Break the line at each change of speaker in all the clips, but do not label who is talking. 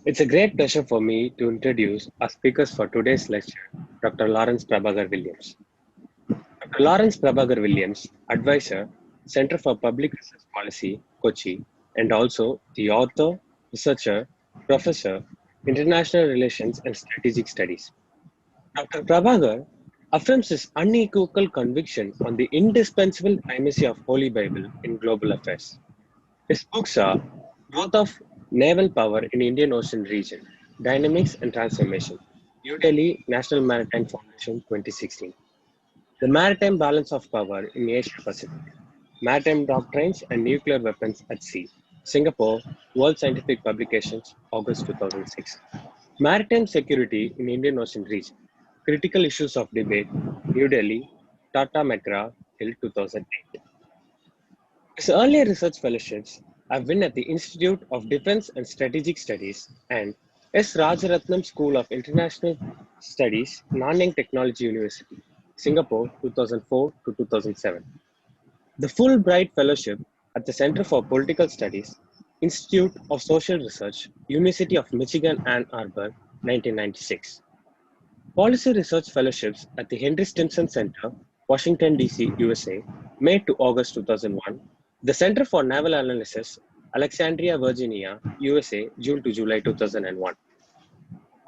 It's a great pleasure for me to introduce our speakers for today's lecture, Dr. Lawrence Prabhakar Williams. Dr. Lawrence Prabhakar Williams, Advisor, Center for Public Research Policy, Kochi, and also the author, researcher, professor, International Relations and Strategic Studies. Dr. Prabhakar affirms his unequivocal conviction on the indispensable primacy of Holy Bible in global affairs. His books are Growth of Naval Power in Indian Ocean Region, Dynamics and Transformation, New Delhi National Maritime Foundation 2016. The Maritime Balance of Power in Asia Pacific, Maritime Doctrines and Nuclear Weapons at Sea, Singapore, World Scientific Publications, August 2006. Maritime Security in Indian Ocean Region, Critical Issues of Debate, New Delhi, Tata McGraw Hill 2008. His earlier research fellowships have been at the Institute of Defense and Strategic Studies and S. Rajaratnam School of International Studies, Nanyang Technology University, Singapore 2004 to 2007. The Fulbright Fellowship at the Center for Political Studies, Institute of Social Research, University of Michigan Ann Arbor, 1996. Policy Research Fellowships at the Henry Stimson Center, Washington, D.C., USA, May to August 2001. The Center for Naval Analysis, Alexandria, Virginia, USA, June to July 2001.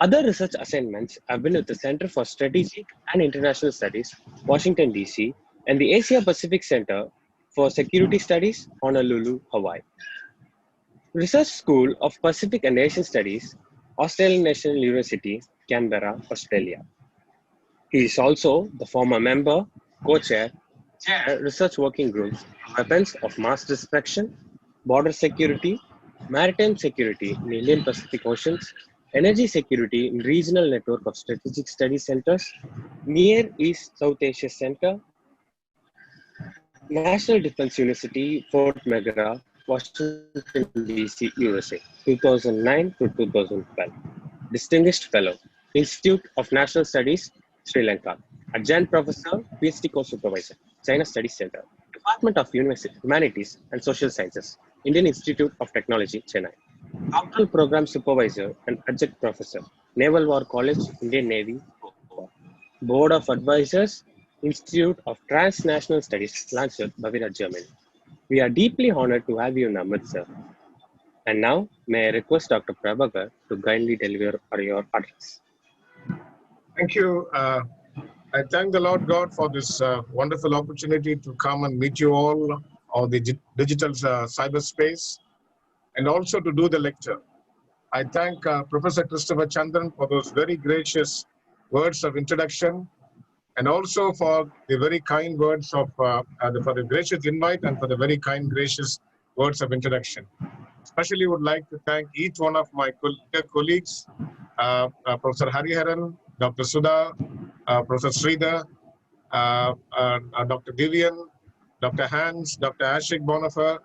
Other research assignments have been with the Center for Strategic and International Studies, Washington, D.C., and the Asia Pacific Center for Security Studies, Honolulu, Hawaii. Research School of Pacific and Asian Studies, Australian National University, Canberra, Australia. He is also the former member, co-chair, chair research working groups, weapons of mass destruction, border security, maritime security in Indian Pacific Oceans, energy security in regional network of strategic study centers, Near East South Asia Center, National Defense University, Fort McGraw, Washington, D.C., USA, 2009 to 2012. Distinguished Fellow, Institute of National Studies, Sri Lanka. Adjunct Professor, PhD Co-Supervisor, China Studies Center, Department of Humanities and Social Sciences, Indian Institute of Technology, Chennai. Doctoral Program Supervisor and Adjunct Professor, Naval War College, Indian Navy, Board of Advisors, Institute of Transnational Studies, Landshut, Bavaria, Germany. We are deeply honored to have you in our midst, sir. And now, may I request Dr. Prabhakar to kindly deliver your address.
Thank you. I thank the Lord God for this wonderful opportunity to come and meet you all on the digital cyberspace and also to do the lecture. I thank Professor Christopher Chandran for those very gracious words of introduction and also for the very kind words of, for the gracious invite and for the very kind, gracious words of introduction. Especially would like to thank each one of my colleagues, Professor Hariharan, Dr. Sudha, Professor Sridhar, Dr. Vivian, Dr. Hans, Dr. Ashik Bonifer,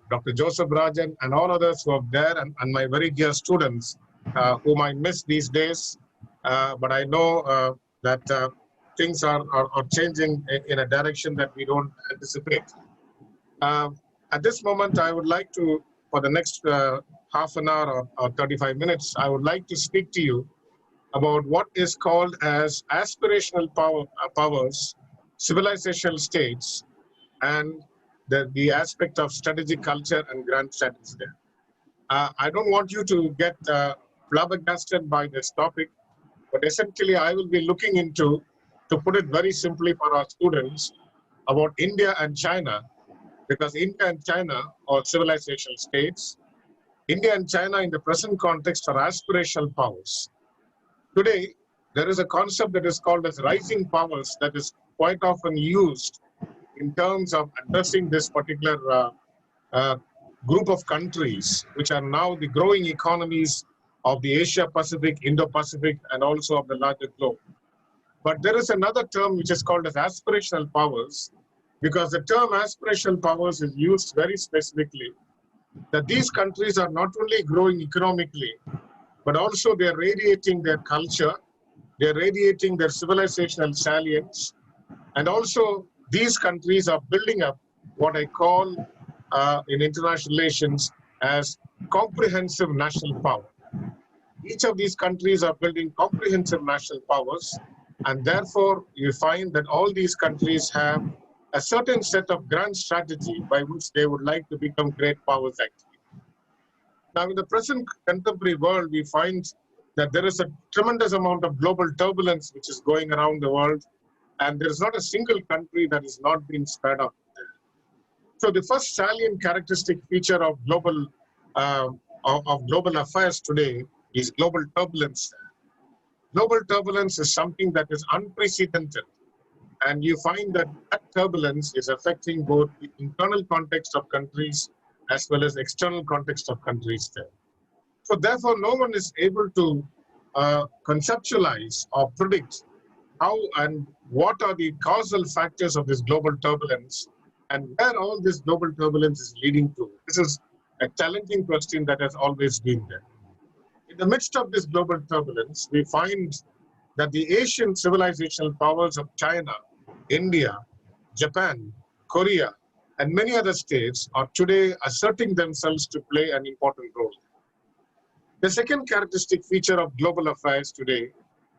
Dr. Joseph Rajan, and all others who are there, and my very dear students whom I miss these days. But I know that things are changing in a direction that we don't anticipate. At this moment, I would like to, for the next half an hour or 35 minutes, I would like to speak to you about what is called as aspirational powers, civilizational states, and the aspect of strategic culture and grand strategy there. I don't want you to get flabbergasted by this topic, but essentially I will be looking into, to put it very simply for our students, about India and China, because India and China are civilizational states. India and China in the present context are aspirational powers. Today, there is a concept that is called as rising powers that is quite often used in terms of addressing this particular group of countries, which are now the growing economies of the Asia-Pacific, Indo-Pacific, and also of the larger globe. But there is another term which is called as aspirational powers, because the term aspirational powers is used very specifically, that these countries are not only growing economically, but also they're radiating their culture, they're radiating their civilizational salience, and also these countries are building up what I call in international relations as comprehensive national power. Each of these countries are building comprehensive national powers, and therefore you find that all these countries have a certain set of grand strategy by which they would like to become great powers actually. Now, in the present contemporary world, we find that there is a tremendous amount of global turbulence which is going around the world, and there is not a single country that is not being spared up. So the first salient characteristic feature of global affairs today is global turbulence. Global turbulence is something that is unprecedented, and you find that that turbulence is affecting both the internal context of countries as well as external context of countries there. So therefore, no one is able to conceptualize or predict how and what are the causal factors of this global turbulence and where all this global turbulence is leading to. This is a challenging question that has always been there. In the midst of this global turbulence, we find that the Asian civilizational powers of China, India, Japan, Korea, and many other states are today asserting themselves to play an important role. The second characteristic feature of global affairs today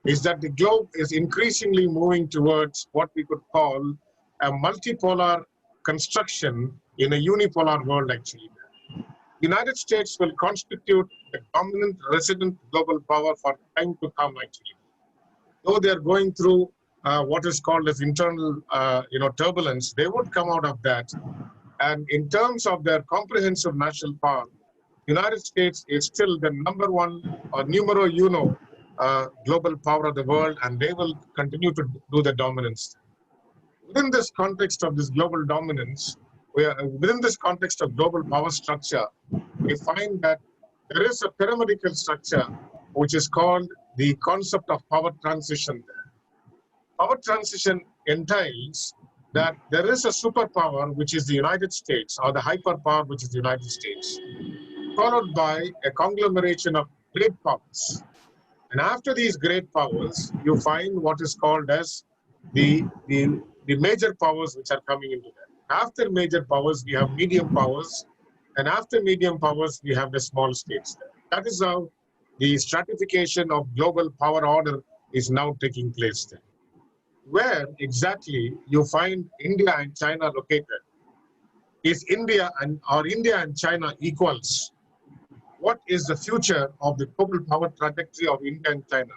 is that the globe is increasingly moving towards what we could call a multipolar construction in a unipolar world actually. The United States will constitute the dominant resident global power for time to come actually. Though they are going through what is called as internal turbulence, they would come out of that. And in terms of their comprehensive national power, the United States is still the number one or numero uno global power of the world, and they will continue to do the dominance. Within this context of this global dominance, within this context of global power structure, we find that there is a pyramidal structure which is called the concept of power transition. Power transition entails that there is a superpower, which is the United States, or the hyperpower, which is the United States, followed by a conglomeration of great powers. And after these great powers, you find what is called as the major powers which are coming into that. After major powers, we have medium powers, and after medium powers, we have the small states. That is how the stratification of global power order is now taking place there. Where exactly you find India and China located? Is India and China equals? What is the future of the global power trajectory of India and China?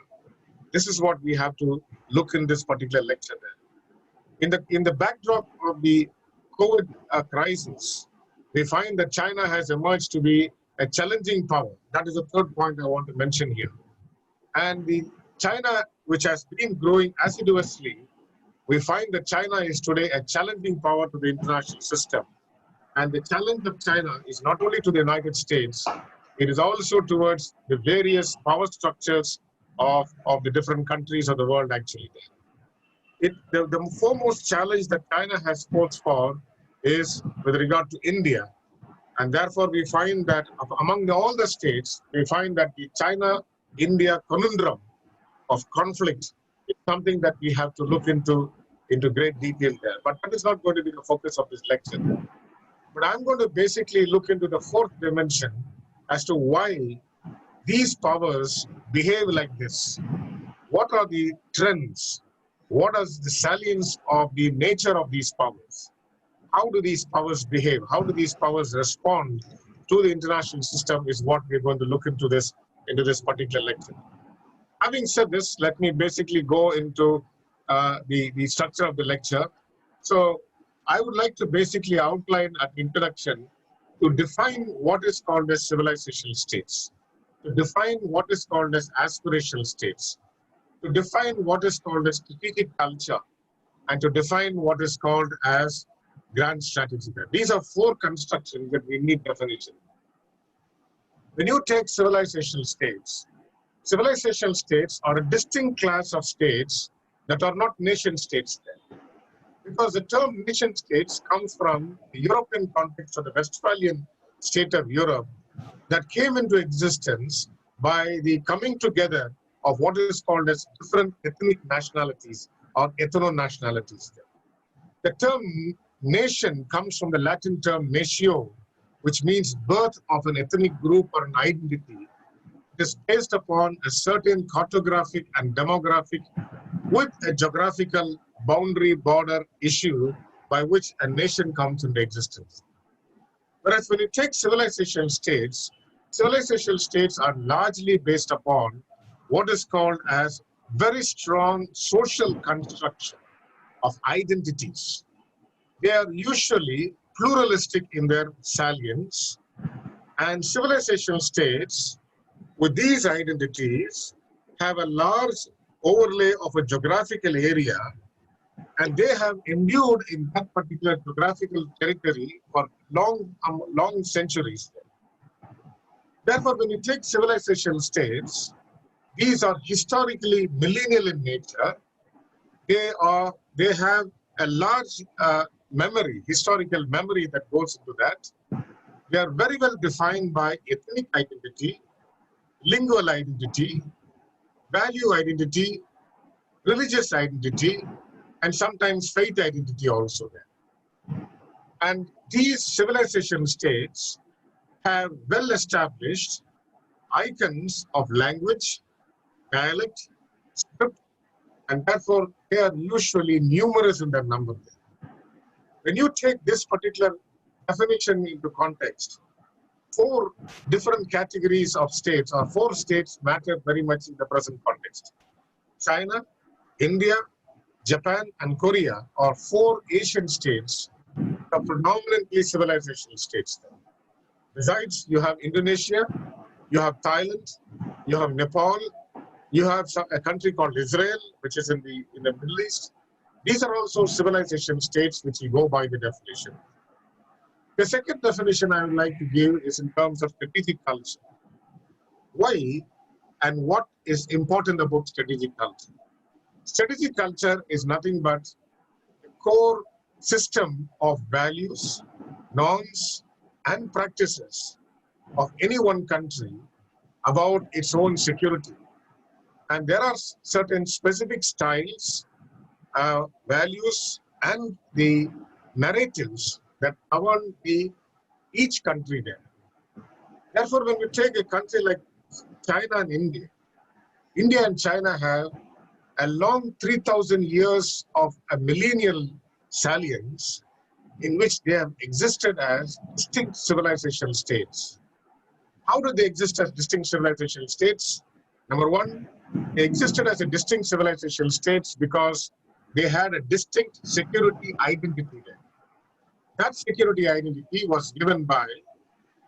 This is what we have to look in this particular lecture there. In the backdrop of the COVID crisis, we find that China has emerged to be a challenging power. That is the third point I want to mention here. And the China, which has been growing assiduously, we find that China is today a challenging power to the international system. And the challenge of China is not only to the United States, it is also towards the various power structures of the different countries of the world actually. The foremost challenge that China has posed for is with regard to India. And therefore, we find that among all the states, we find that the China-India conundrum of conflict is something that we have to look into great detail there. But that is not going to be the focus of this lecture. But I'm going to basically look into the fourth dimension as to why these powers behave like this. What are the trends? What is the salience of the nature of these powers? How do these powers behave? How do these powers respond to the international system is what we're going to look into this particular lecture. Having said this, let me basically go into the structure of the lecture. So I would like to basically outline an introduction to define what is called as civilizational states, to define what is called as aspirational states, to define what is called as strategic culture, and to define what is called as grand strategy. These are four constructions that we need definition. When you take civilizational states are a distinct class of states that are not nation states then. Because the term nation states comes from the European context of the Westphalian state of Europe that came into existence by the coming together of what is called as different ethnic nationalities or ethno-nationalities. The term nation comes from the Latin term natio, which means birth of an ethnic group or an identity, is based upon a certain cartographic and demographic with a geographical boundary border issue by which a nation comes into existence. Whereas when you take civilization states are largely based upon what is called as very strong social construction of identities. They are usually pluralistic in their salience, and civilization states with these identities have a large overlay of a geographical area, and they have endured in that particular geographical territory for long centuries. Therefore, when you take civilization states, these are historically millennial in nature. They have a large memory, historical memory that goes into that. They are very well defined by ethnic identity, lingual identity, value identity, religious identity, and sometimes faith identity also there. And these civilization states have well-established icons of language, dialect, script, and therefore they are usually numerous in their number. When you take this particular definition into context, 4 different categories of states, or 4 states, matter very much in the present context. China, India, Japan, and Korea are 4 Asian states that are predominantly civilization states. Besides, you have Indonesia, you have Thailand, you have Nepal, you have a country called Israel, which is in the Middle East. These are also civilization states which you go by the definition. The second definition I would like to give is in terms of strategic culture. Why and what is important about strategic culture? Strategic culture is nothing but a core system of values, norms, and practices of any one country about its own security. And there are certain specific styles, values, and the narratives that govern each country there. Therefore, when we take a country like China and India, India and China have a long 3,000 years of a millennial salience in which they have existed as distinct civilization states. How do they exist as distinct civilization states? Number one, they existed as a distinct civilization states because they had a distinct security identity there. That security identity was given by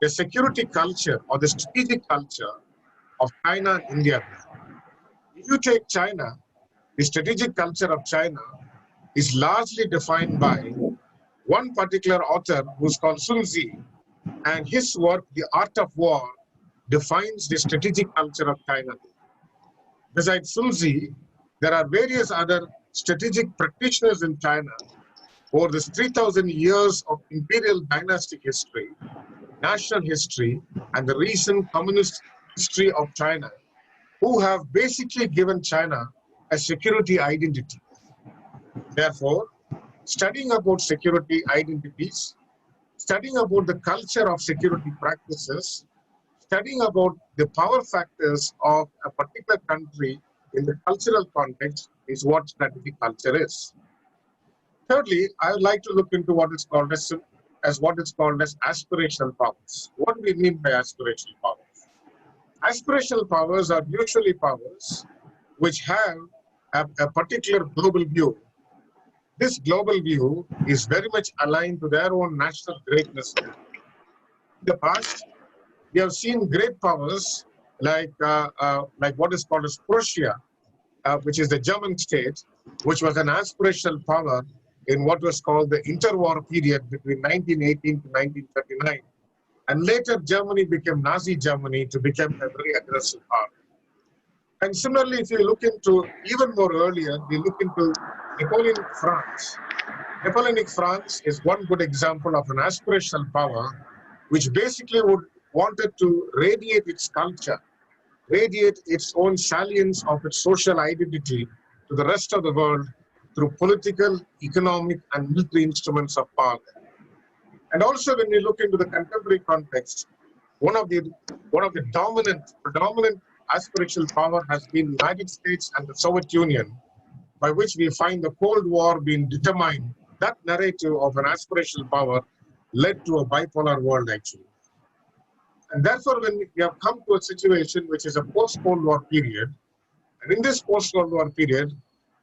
the security culture or the strategic culture of China and India. If you take China, the strategic culture of China is largely defined by one particular author who's called Sun Tzu, and his work, The Art of War, defines the strategic culture of China. Besides Sun Tzu, there are various other strategic practitioners in China over this 3,000 years of imperial dynastic history, national history, and the recent communist history of China, who have basically given China a security identity. Therefore, studying about security identities, studying about the culture of security practices, studying about the power factors of a particular country in the cultural context is what strategic culture is. Thirdly, I would like to look into what is called as aspirational powers. What do we mean by aspirational powers? Aspirational powers are usually powers which have a particular global view. This global view is very much aligned to their own national greatness. In the past, we have seen great powers like what is called as Prussia, which is the German state, which was an aspirational power in what was called the interwar period between 1918 to 1939. And later, Germany became Nazi Germany to become a very aggressive power. And similarly, if you look into even more earlier, we look into Napoleonic France. Napoleonic France is one good example of an aspirational power, which basically wanted to radiate its culture, radiate its own salience of its social identity to the rest of the world through political, economic, and military instruments of power. And also when we look into the contemporary context, one of the predominant aspirational power has been the United States and the Soviet Union, by which we find the Cold War being determined. That narrative of an aspirational power led to a bipolar world actually. And therefore, when we have come to a situation which is a post-Cold War period, and in this post-Cold War period,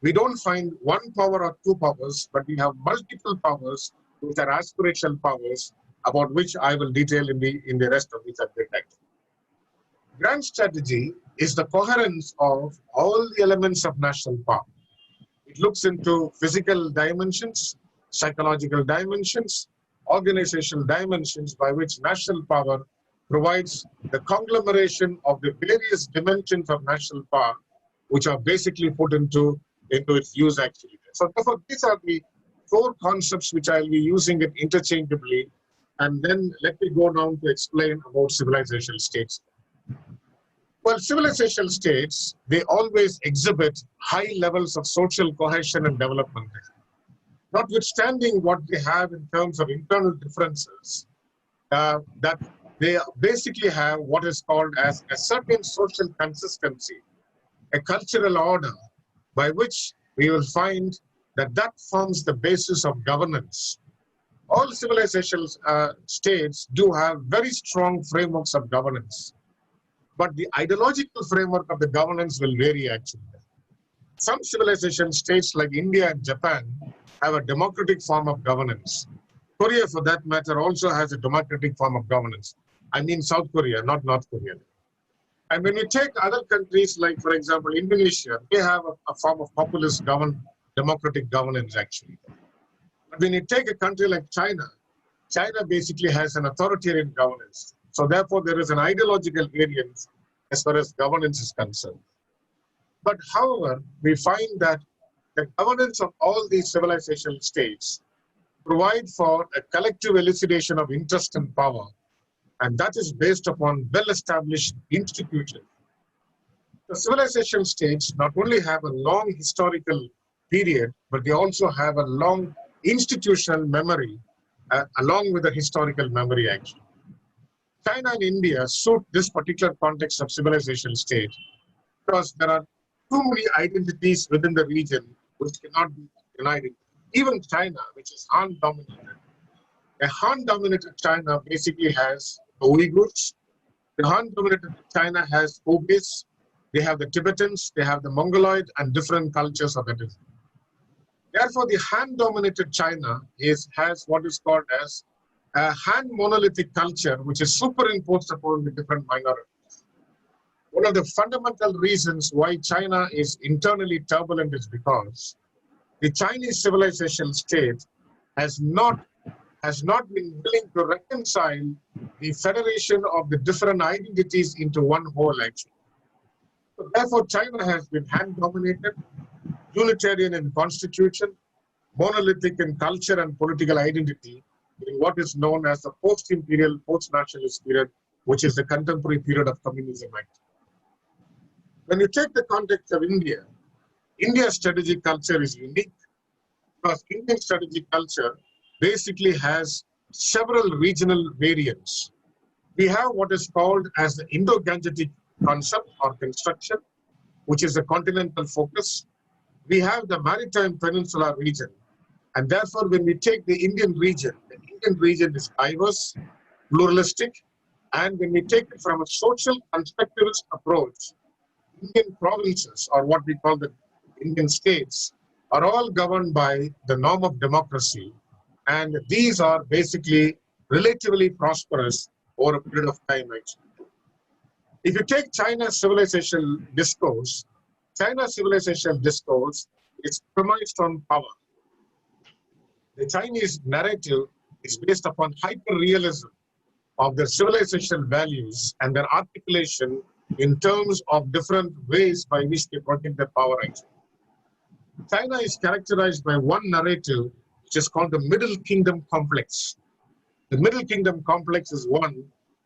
we don't find one power or two powers, but we have multiple powers which are aspirational powers, about which I will detail in the rest of the subject. Grand strategy is the coherence of all the elements of national power. It looks into physical dimensions, psychological dimensions, organizational dimensions by which national power provides the conglomeration of the various dimensions of national power, which are basically put into its use actually. So therefore, these are the four concepts which I'll be using it interchangeably. And then let me go down to explain about civilizational states. Well, civilizational states, they always exhibit high levels of social cohesion and development. Notwithstanding what they have in terms of internal differences, that they basically have what is called as a certain social consistency, a cultural order, by which we will find that forms the basis of governance. All civilizational states do have very strong frameworks of governance, but the ideological framework of the governance will vary actually. Some civilization states like India and Japan have a democratic form of governance. Korea, for that matter, also has a democratic form of governance. I mean South Korea, not North Korea. And when we take other countries like, for example, Indonesia, they have a form of populist democratic governance actually. But when you take a country like China, China basically has an authoritarian governance. So therefore, there is an ideological variance as far as governance is concerned. But however, we find that the governance of all these civilizational states provide for a collective elucidation of interest and power, and that is based upon well-established institutions. The civilization states not only have a long historical period, but they also have a long institutional memory along with the historical memory actually. China and India suit this particular context of civilization state because there are too many identities within the region which cannot be denied. Even China, which is Han-dominated, a Han-dominated China basically has the Uyghurs. The Han-dominated China has Hubis. They have the Tibetans. They have the Mongoloid and different cultures of it. Therefore, the Han-dominated China has what is called as a Han monolithic culture, which is superimposed upon the different minorities. One of the fundamental reasons why China is internally turbulent is because the Chinese civilization state has not been willing to reconcile the federation of the different identities into one whole actually. So therefore, China has been Han-dominated, unitarian in constitution, monolithic in culture and political identity, in what is known as the post-imperial, post-nationalist period, which is the contemporary period of communism. When you take the context of India, India's strategic culture is unique because Indian strategic culture basically has several regional variants. We have what is called as the Indo-Gangetic concept or construction, which is a continental focus. We have the maritime peninsula region. And therefore, when we take the Indian region is diverse, pluralistic, and when we take it from a social constructivist approach, Indian provinces, or what we call the Indian states, are all governed by the norm of democracy. And these are basically relatively prosperous over a period of time, actually. If you take China's civilization discourse, is premised on power. The Chinese narrative is based upon hyper-realism of their civilization values and their articulation in terms of different ways by which they protect their power. China is characterized by one narrative, which is called the Middle Kingdom complex. The Middle Kingdom complex is one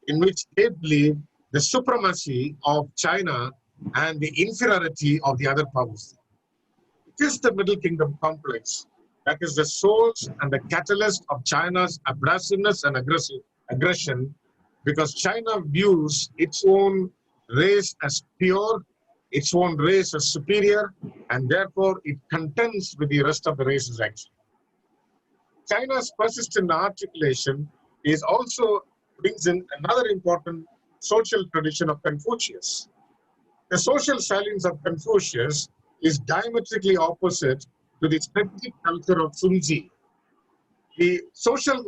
in which they believe the supremacy of China and the inferiority of the other powers. It is the Middle Kingdom complex that is the source and the catalyst of China's abrasiveness and aggression, because China views its own race as pure, its own race as superior, and therefore it contends with the rest of the races actually. China's persistent articulation is also brings in another important social tradition of Confucius. The social salience of Confucius is diametrically opposite to the strategic culture of Sun Tzu. The social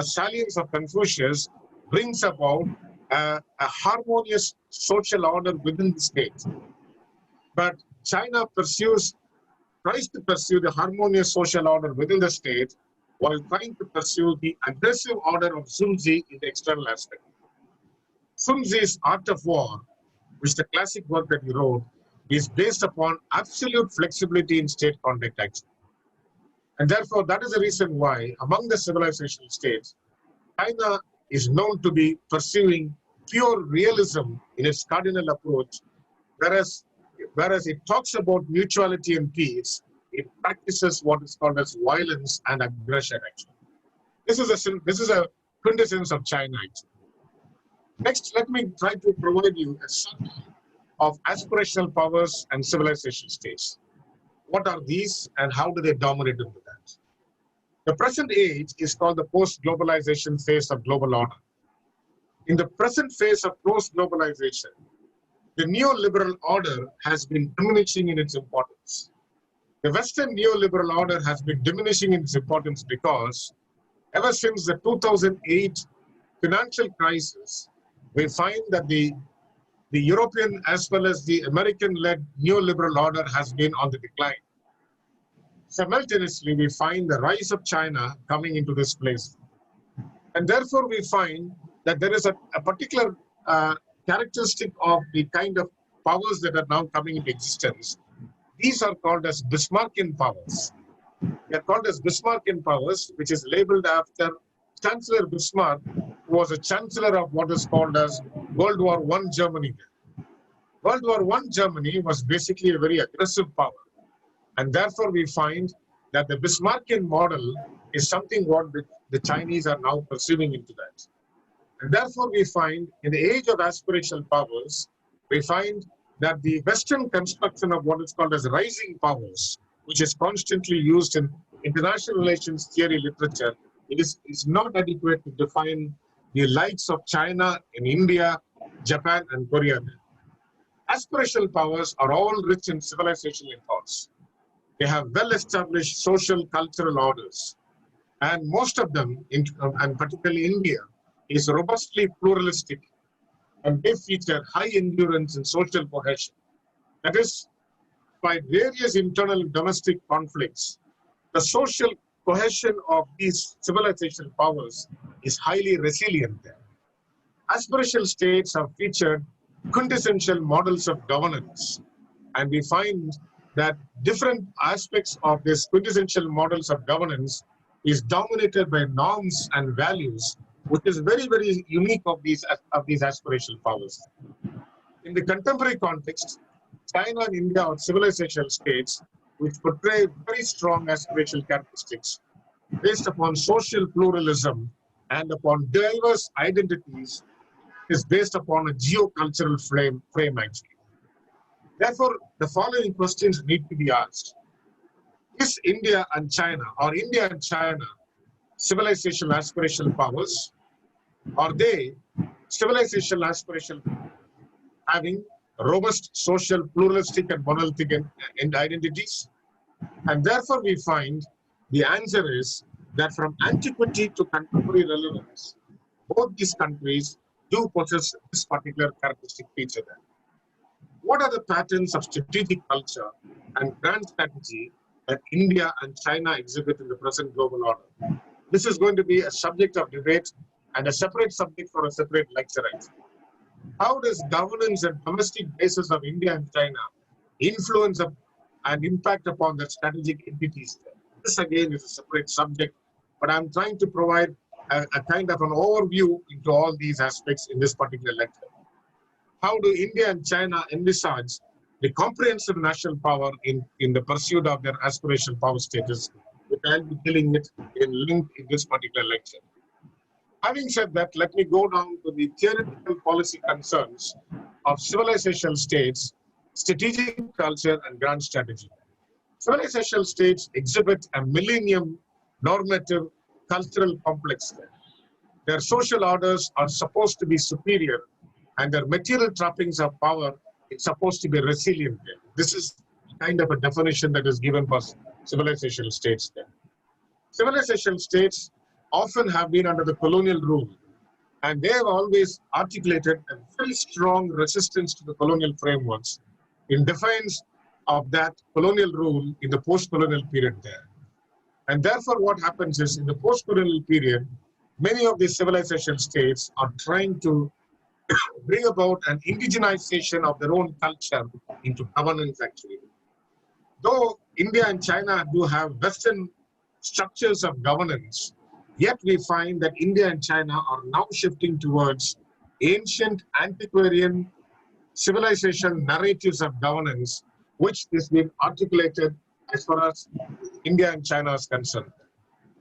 salience of Confucius brings about a harmonious social order within the state. But China tries to pursue the harmonious social order within the state while trying to pursue the aggressive order of Sun Tzu in the external aspect. Sun Tzu's Art of War, which is the classic work that he wrote, is based upon absolute flexibility in state conduct action. And therefore, that is the reason why among the civilizational states, China is known to be pursuing pure realism in its cardinal approach, whereas it talks about mutuality and peace, it practices what is called as violence and aggression actually. This is a quintessence of China actually. Next, let me try to provide you a summary of aspirational powers and civilization states. What are these and how do they dominate into that? The present age is called the post-globalization phase of global order. In the present phase of post-globalization, the neoliberal order has been diminishing in its importance. The Western neoliberal order has been diminishing in its importance because ever since the 2008 financial crisis, we find that the European as well as the American-led neoliberal order has been on the decline. Simultaneously, we find the rise of China coming into this place. And therefore, we find that there is a particular characteristic of the kind of powers that are now coming into existence. These are called as Bismarckian powers. They are called as Bismarckian powers, which is labeled after Chancellor Bismarck, who was a chancellor of what is called as World War I Germany. World War I Germany was basically a very aggressive power. And therefore, we find that the Bismarckian model is something what the Chinese are now pursuing into that. And therefore, we find in the age of aspirational powers, we find that the Western construction of what is called as rising powers, which is constantly used in international relations theory literature, it is not adequate to define the likes of China and India, Japan, and Korea. Aspirational powers are all rich in civilizational impulse. They have well-established social cultural orders. And most of them, and particularly India, is robustly pluralistic, and they feature high endurance and social cohesion. That is, by various internal and domestic conflicts, the social cohesion of these civilizational powers is highly resilient there. Aspirational states have featured quintessential models of governance, and we find that different aspects of these quintessential models of governance is dominated by norms and values, which is very, very unique of these aspirational powers. In the contemporary context, China and India are civilizational states which portray very strong aspirational characteristics based upon social pluralism and upon diverse identities, is based upon a geocultural frame actually. Therefore, the following questions need to be asked. Is India and China, or India and China, civilizational aspirational powers? Are they civilizational aspirational having robust social pluralistic and monolithic identities? And therefore we find the answer is that from antiquity to contemporary relevance, both these countries do possess this particular characteristic feature there. What are the patterns of strategic culture and grand strategy that India and China exhibit in the present global order? This is going to be a subject of debate and a separate subject for a separate lecture. How does governance and domestic basis of India and China influence and impact upon the strategic entities there? This again is a separate subject, but I'm trying to provide a kind of an overview into all these aspects in this particular lecture. How do India and China envisage the comprehensive national power in the pursuit of their aspirational power status I'll be dealing it in length in this particular lecture. Having said that, let me go down to the theoretical policy concerns of civilizational states, strategic culture, and grand strategy. Civilizational states exhibit a millennium normative cultural complex. Their social orders are supposed to be superior, and their material trappings of power is supposed to be resilient. This is kind of a definition that is given for civilizational states there. Civilizational states often have been under the colonial rule, and they have always articulated a very strong resistance to the colonial frameworks in defiance of that colonial rule in the post-colonial period there. And therefore, what happens is, in the post-colonial period, many of these civilization states are trying to bring about an indigenization of their own culture into governance, actually. Though India and China do have Western structures of governance, yet we find that India and China are now shifting towards ancient, antiquarian civilization narratives of governance, which is being articulated as far as India and China is concerned.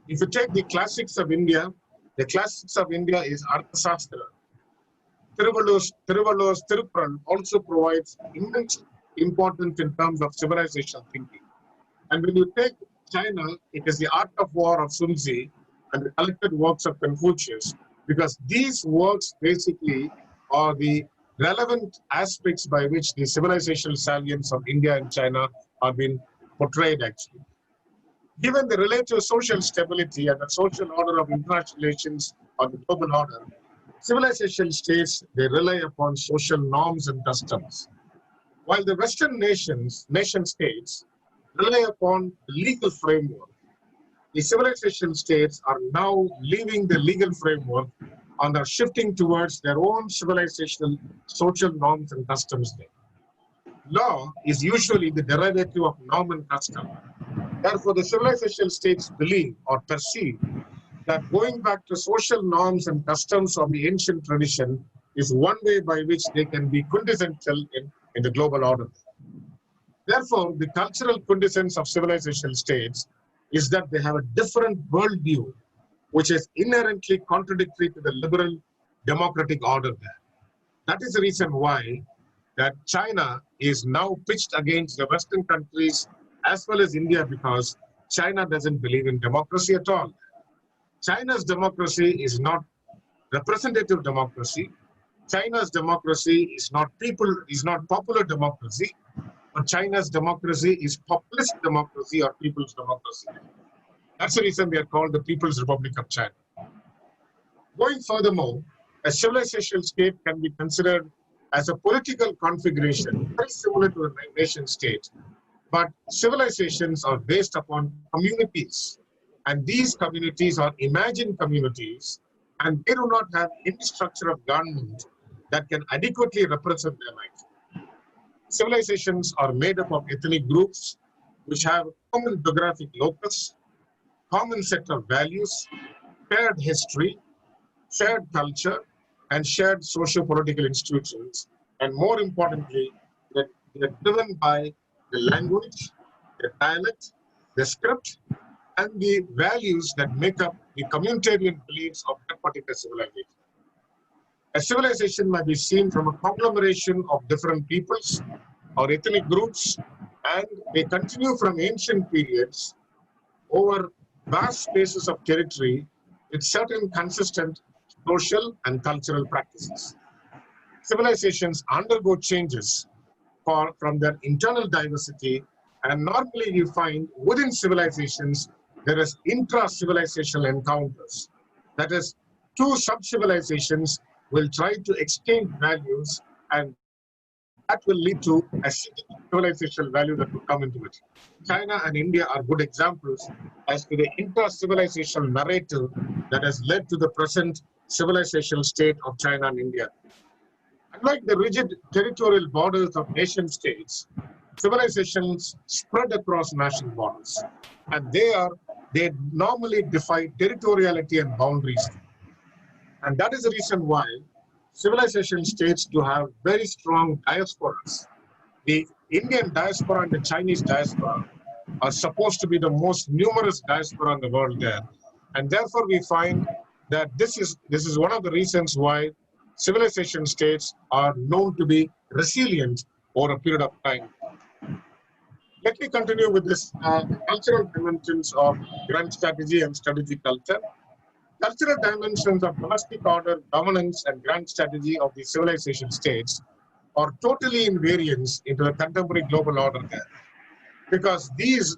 If you take the classics of India, the classics of India is Arthasastra. Tiruvalluvar's Tiruppural also provides immense importance in terms of civilizational thinking. And when you take China, it is the Art of War of Sun Tzu and the collected works of Confucius, because these works basically are the relevant aspects by which the civilizational salience of India and China are being portrayed, actually. Given the relative social stability and the social order of international relations or the global order, civilization states, they rely upon social norms and customs. While the Western nation states rely upon the legal framework, the civilization states are now leaving the legal framework and are shifting towards their own civilizational social norms and customs there. Law is usually the derivative of norm and custom. Therefore, the civilizational states believe or perceive that going back to social norms and customs of the ancient tradition is one way by which they can be quintessential in the global order. Therefore, the cultural quintessence of civilizational states is that they have a different worldview, which is inherently contradictory to the liberal democratic order there. That is the reason why that China is now pitched against the Western countries as well as India, because China doesn't believe in democracy at all. China's democracy is not representative democracy. China's democracy is not popular democracy, but China's democracy is populist democracy or people's democracy. That's the reason they are called the People's Republic of China. Going furthermore, a civilizational state can be considered as a political configuration very similar to a nation state, but civilizations are based upon communities, and these communities are imagined communities, and they do not have any structure of government that can adequately represent their life. Civilizations are made up of ethnic groups which have common geographic locus, common set of values, shared history, shared culture, and shared socio-political institutions. And more importantly, that they are driven by the language, the dialect, the script, and the values that make up the communitarian beliefs of that particular civilization. A civilization might be seen from a conglomeration of different peoples or ethnic groups, and they continue from ancient periods over vast spaces of territory with certain consistent social and cultural practices. Civilizations undergo changes from their internal diversity, and normally you find within civilizations there is intra-civilizational encounters. That is, two sub-civilizations will try to exchange values, and that will lead to a civilizational value that will come into it. China and India are good examples as to the inter-civilizational narrative that has led to the present civilizational state of China and India. Unlike the rigid territorial borders of nation states, civilizations spread across national borders, and they normally defy territoriality and boundaries. And that is the reason why civilization states do have very strong diasporas. The Indian diaspora and the Chinese diaspora are supposed to be the most numerous diaspora in the world there. And therefore, we find that this is one of the reasons why civilization states are known to be resilient over a period of time. Let me continue with this cultural dimensions of grand strategy and strategic culture. Cultural dimensions of domestic order, governance, and grand strategy of the civilization states are totally in variance into the contemporary global order there, because these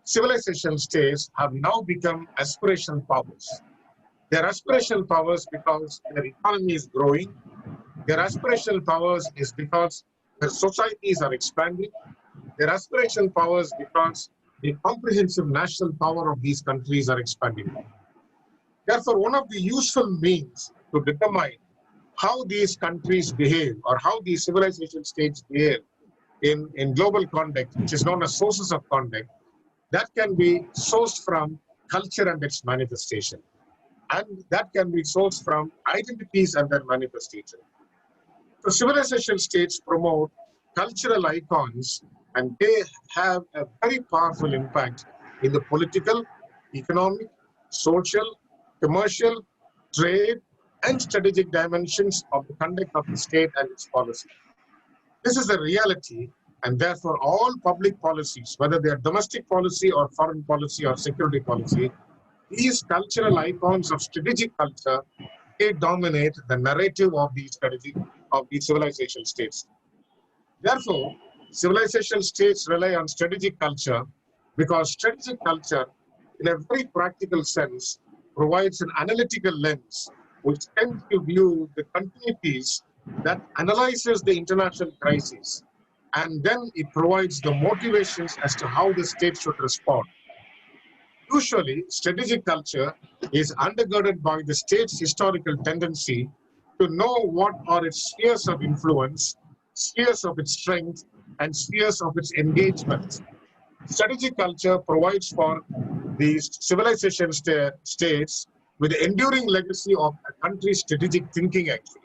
civilization states have now become aspirational powers. Their aspirational powers because their economy is growing. Their aspirational powers is because their societies are expanding. Their aspirational powers because the comprehensive national power of these countries are expanding. Therefore, one of the useful means to determine how these countries behave or how these civilization states behave in global context, which is known as sources of conduct, that can be sourced from culture and its manifestation. And that can be sourced from identities and their manifestation. So civilization states promote cultural icons, and they have a very powerful impact in the political, economic, social, commercial, trade, and strategic dimensions of the conduct of the state and its policy. This is a reality, and therefore all public policies, whether they are domestic policy or foreign policy or security policy, these cultural icons of strategic culture, they dominate the narrative of these strategy of these civilization states. Therefore, civilization states rely on strategic culture because strategic culture, in a very practical sense, provides an analytical lens which tends to view the continuities that analyzes the international crisis, and then it provides the motivations as to how the state should respond. Usually, strategic culture is undergirded by the state's historical tendency to know what are its spheres of influence, spheres of its strength, and spheres of its engagement. Strategic culture provides for these civilization states with the enduring legacy of a country's strategic thinking, actually.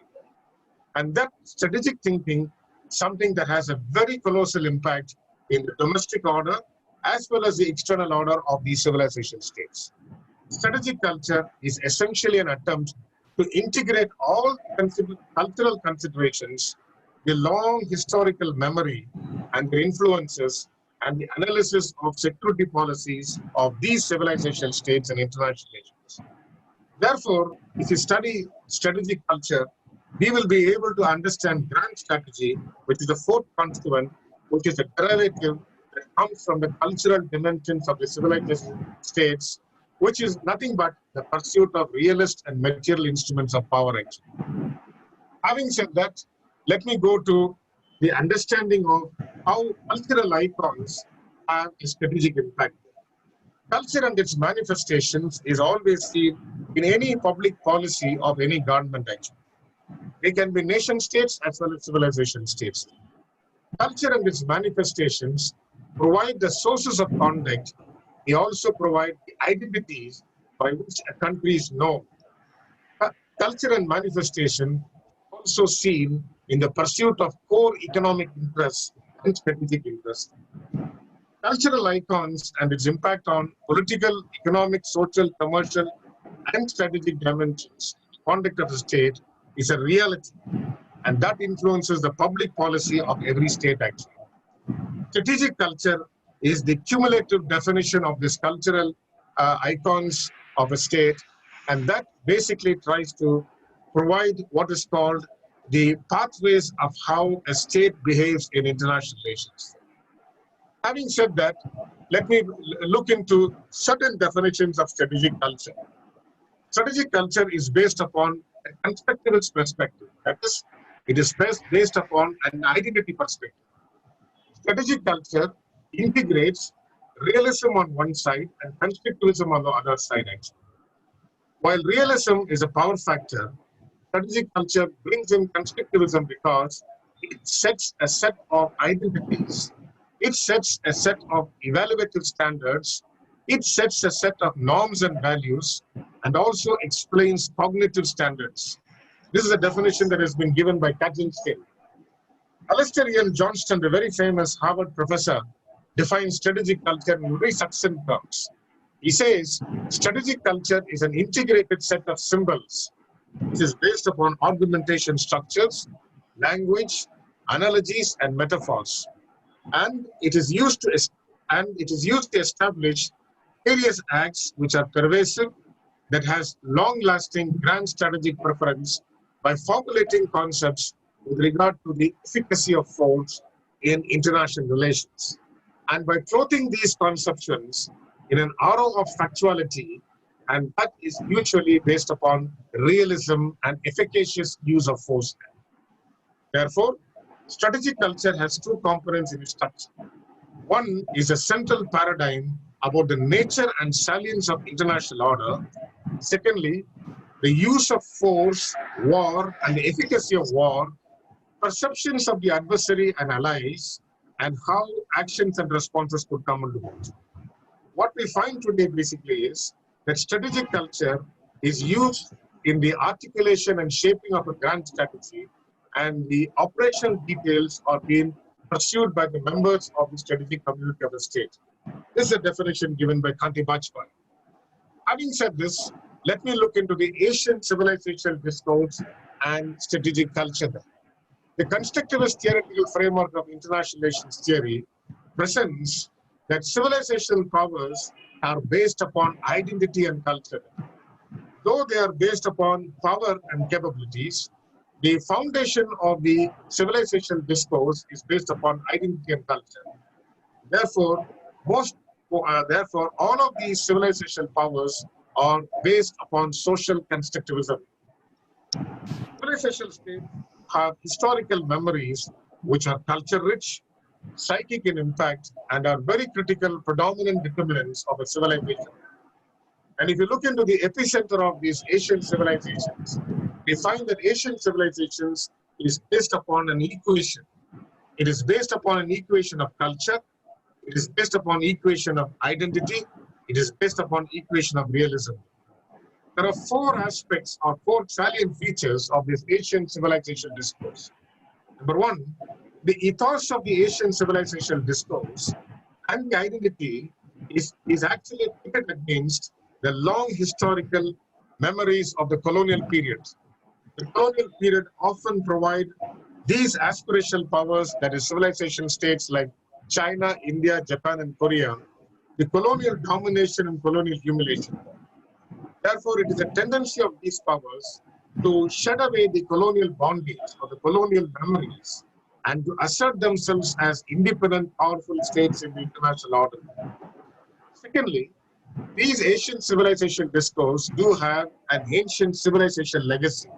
And that strategic thinking is something that has a very colossal impact in the domestic order as well as the external order of these civilization states. Strategic culture is essentially an attempt to integrate all cultural considerations, the long historical memory and the influences and the analysis of security policies of these civilization states and international relations. Therefore, if you study strategic culture, we will be able to understand grand strategy, which is the fourth constituent, which is a derivative that comes from the cultural dimensions of the civilization states, which is nothing but the pursuit of realist and material instruments of power action. Having said that, let me go to the understanding of how cultural icons have a strategic impact. Culture and its manifestations is always seen in any public policy of any government action. They can be nation states as well as civilization states. Culture and its manifestations provide the sources of conduct. They also provide the identities by which a country is known. Culture and manifestation also seen in the pursuit of core economic interests and strategic interests. Cultural icons and its impact on political, economic, social, commercial, and strategic dimensions, conduct of the state is a reality, and that influences the public policy of every state actually. Strategic culture is the cumulative definition of this cultural icons of a state, and that basically tries to provide what is called the pathways of how a state behaves in international relations. Having said that, let me look into certain definitions of strategic culture. Strategic culture is based upon a constructivist perspective. That is, it is based upon an identity perspective. Strategic culture integrates realism on one side and constructivism on the other side, actually. While realism is a power factor, strategic culture brings in constructivism because it sets a set of identities. It sets a set of evaluative standards. It sets a set of norms and values, and also explains cognitive standards. This is a definition that has been given by Kathleen Stein. Alistair Ian Johnston, the very famous Harvard professor, defines strategic culture in very succinct terms. He says strategic culture is an integrated set of symbols which is based upon argumentation structures, language, analogies, and metaphors, and it is used to establish various acts which are pervasive, that has long-lasting grand strategic preference by formulating concepts with regard to the efficacy of force in international relations, and by clothing these conceptions in an aura of factuality, and that is usually based upon realism and efficacious use of force. Therefore, strategic culture has two components in its structure. One is a central paradigm about the nature and salience of international order. Secondly, the use of force, war, and the efficacy of war, perceptions of the adversary and allies, and how actions and responses could come into it. What we find today basically is that strategic culture is used in the articulation and shaping of a grand strategy, and the operational details are being pursued by the members of the strategic community of the state. This is a definition given by Kanti Bajpai. Having said this, let me look into the Asian civilizational discourse and strategic culture. The constructivist theoretical framework of international relations theory presents that civilizational powers are based upon identity and culture. Though they are based upon power and capabilities, the foundation of the civilizational discourse is based upon identity and culture. Therefore, all of these civilizational powers are based upon social constructivism. Civilizational states have historical memories which are culture-rich, psychic in impact, and are very critical, predominant determinants of a civilization. And if you look into the epicenter of these Asian civilizations, we find that Asian civilizations is based upon an equation. It is based upon an equation of culture. It is based upon equation of identity. It is based upon equation of realism. There are four aspects or four salient features of this Asian civilization discourse. Number one, the ethos of the Asian civilization discourse and the identity is actually pitted against the long historical memories of the colonial period. The colonial period often provide these aspirational powers, that is civilization states like China, India, Japan, and Korea, the colonial domination and colonial humiliation. Therefore, it is a tendency of these powers to shed away the colonial bondage or the colonial memories and to assert themselves as independent, powerful states in the international order. Secondly, these Asian civilization discourse do have an ancient civilization legacy.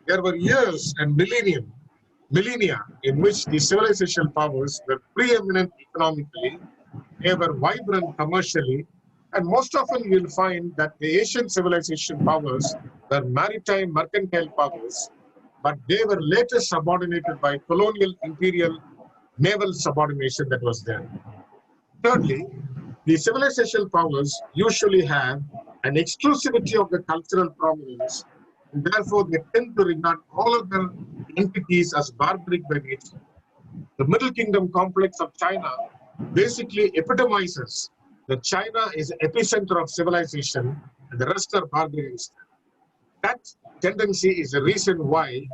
There were years and millennia in which the civilization powers were preeminent economically, they were vibrant commercially, and most often you'll find that the Asian civilization powers were maritime mercantile powers, but they were later subordinated by colonial imperial naval subordination that was there. Thirdly, the civilization powers usually have an exclusivity of the cultural prominence, and therefore they tend to regard all of their entities as barbaric by nature. The Middle Kingdom complex of China basically epitomizes that China is the epicenter of civilization and the rest are barbarians. That tendency is the reason why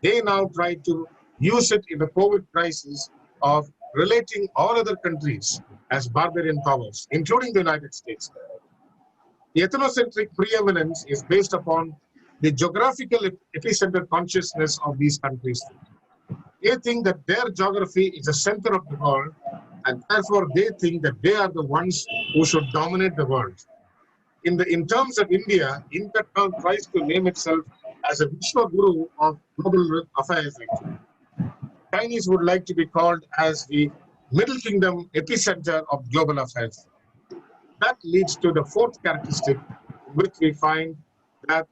they now try to use it in the COVID crisis of relating all other countries as barbarian powers, including the United States. The ethnocentric preeminence is based upon the geographical epicenter consciousness of these countries. They think that their geography is the center of the world, and therefore they think that they are the ones who should dominate the world. In terms of India, India now tries to name itself as a Vishwa Guru of global affairs. Chinese would like to be called as the Middle Kingdom epicenter of global affairs. That leads to the fourth characteristic, in which we find that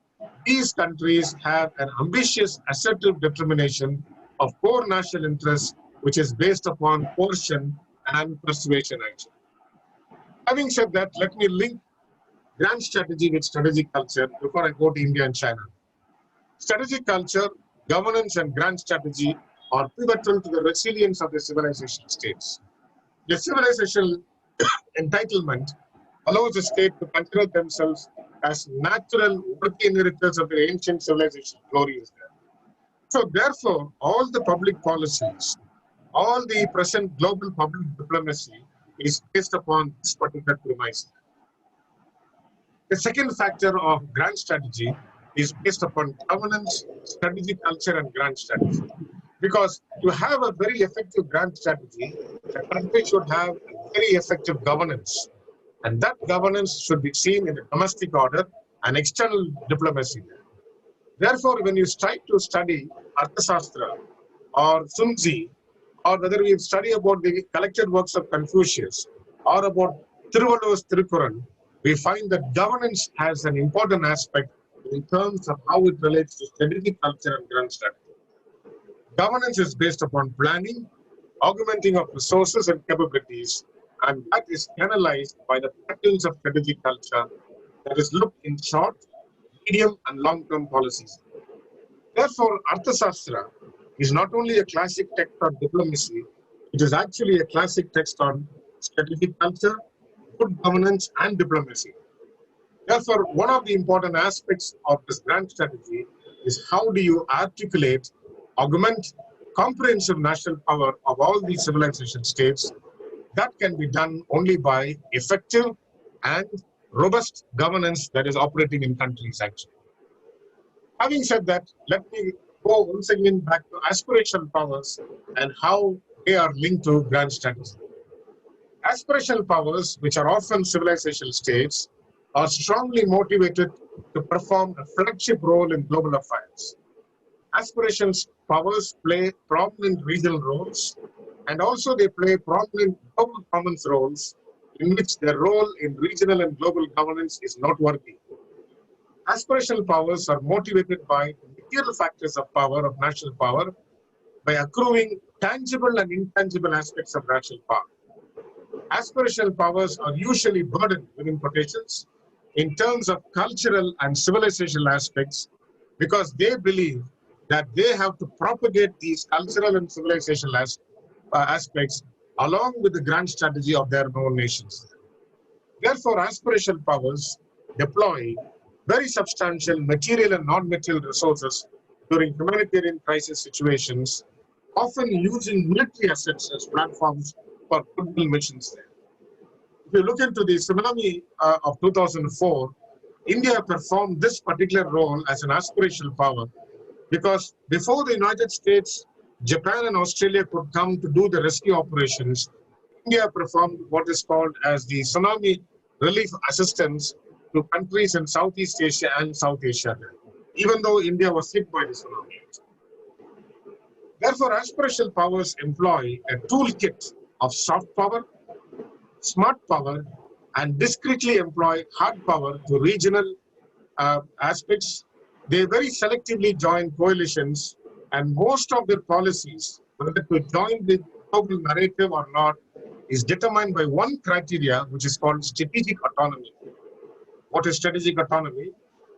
these countries have an ambitious, assertive determination of core national interests, which is based upon coercion and persuasion action. Having said that, let me link grand strategy with strategic culture before I go to India and China. Strategic culture, governance, and grand strategy are pivotal to the resilience of the civilization states. The civilizational entitlement allows the state to consider themselves as natural worthy inheritors of the ancient civilization. Glory is there. So therefore, all the public policies, all the present global public diplomacy is based upon this particular premise. The second factor of grand strategy is based upon governance, strategic culture, and grand strategy. Because to have a very effective grand strategy, the country should have a very effective governance. And that governance should be seen in the domestic order and external diplomacy. Therefore, when you try to study Arthashastra or Sun Tzu, or whether we study about the collected works of Confucius or about Tiruvalluvar's Tirukkural, we find that governance has an important aspect in terms of how it relates to strategic culture and grand strategy. Governance is based upon planning, augmenting of resources and capabilities, and that is analyzed by the patterns of strategic culture that is looked in short, medium, and long-term policies. Therefore, Arthashastra is not only a classic text on diplomacy, it is actually a classic text on strategic culture, good governance, and diplomacy. Therefore, one of the important aspects of this grand strategy is how do you articulate, augment comprehensive national power of all these civilization states. That can be done only by effective and robust governance that is operating in countries actually. Having said that, let me go once again back to aspirational powers and how they are linked to grand strategy. Aspirational powers, which are often civilization states, are strongly motivated to perform a flagship role in global affairs. Aspirational powers play prominent regional roles, and also they play prominent global commons roles in which their role in regional and global governance is noteworthy. Aspirational powers are motivated by material factors of power, of national power, by accruing tangible and intangible aspects of national power. Aspirational powers are usually burdened, within quotations, in terms of cultural and civilizational aspects, because they believe that they have to propagate these cultural and civilizational aspects along with the grand strategy of their own nations. Therefore, aspirational powers deploy very substantial material and non-material resources during humanitarian crisis situations, often using military assets as platforms for goodwill missions there. If you look into the tsunami of 2004, India performed this particular role as an aspirational power because before the United States, Japan and Australia could come to do the rescue operations, India performed what is called as the tsunami relief assistance to countries in Southeast Asia and South Asia, even though India was hit by the tsunami. Therefore, aspirational powers employ a toolkit of soft power, smart power, and discreetly employ hard power to regional aspects. They very selectively join coalitions, and most of their policies, whether to join the global narrative or not, is determined by one criteria, which is called strategic autonomy. What is strategic autonomy?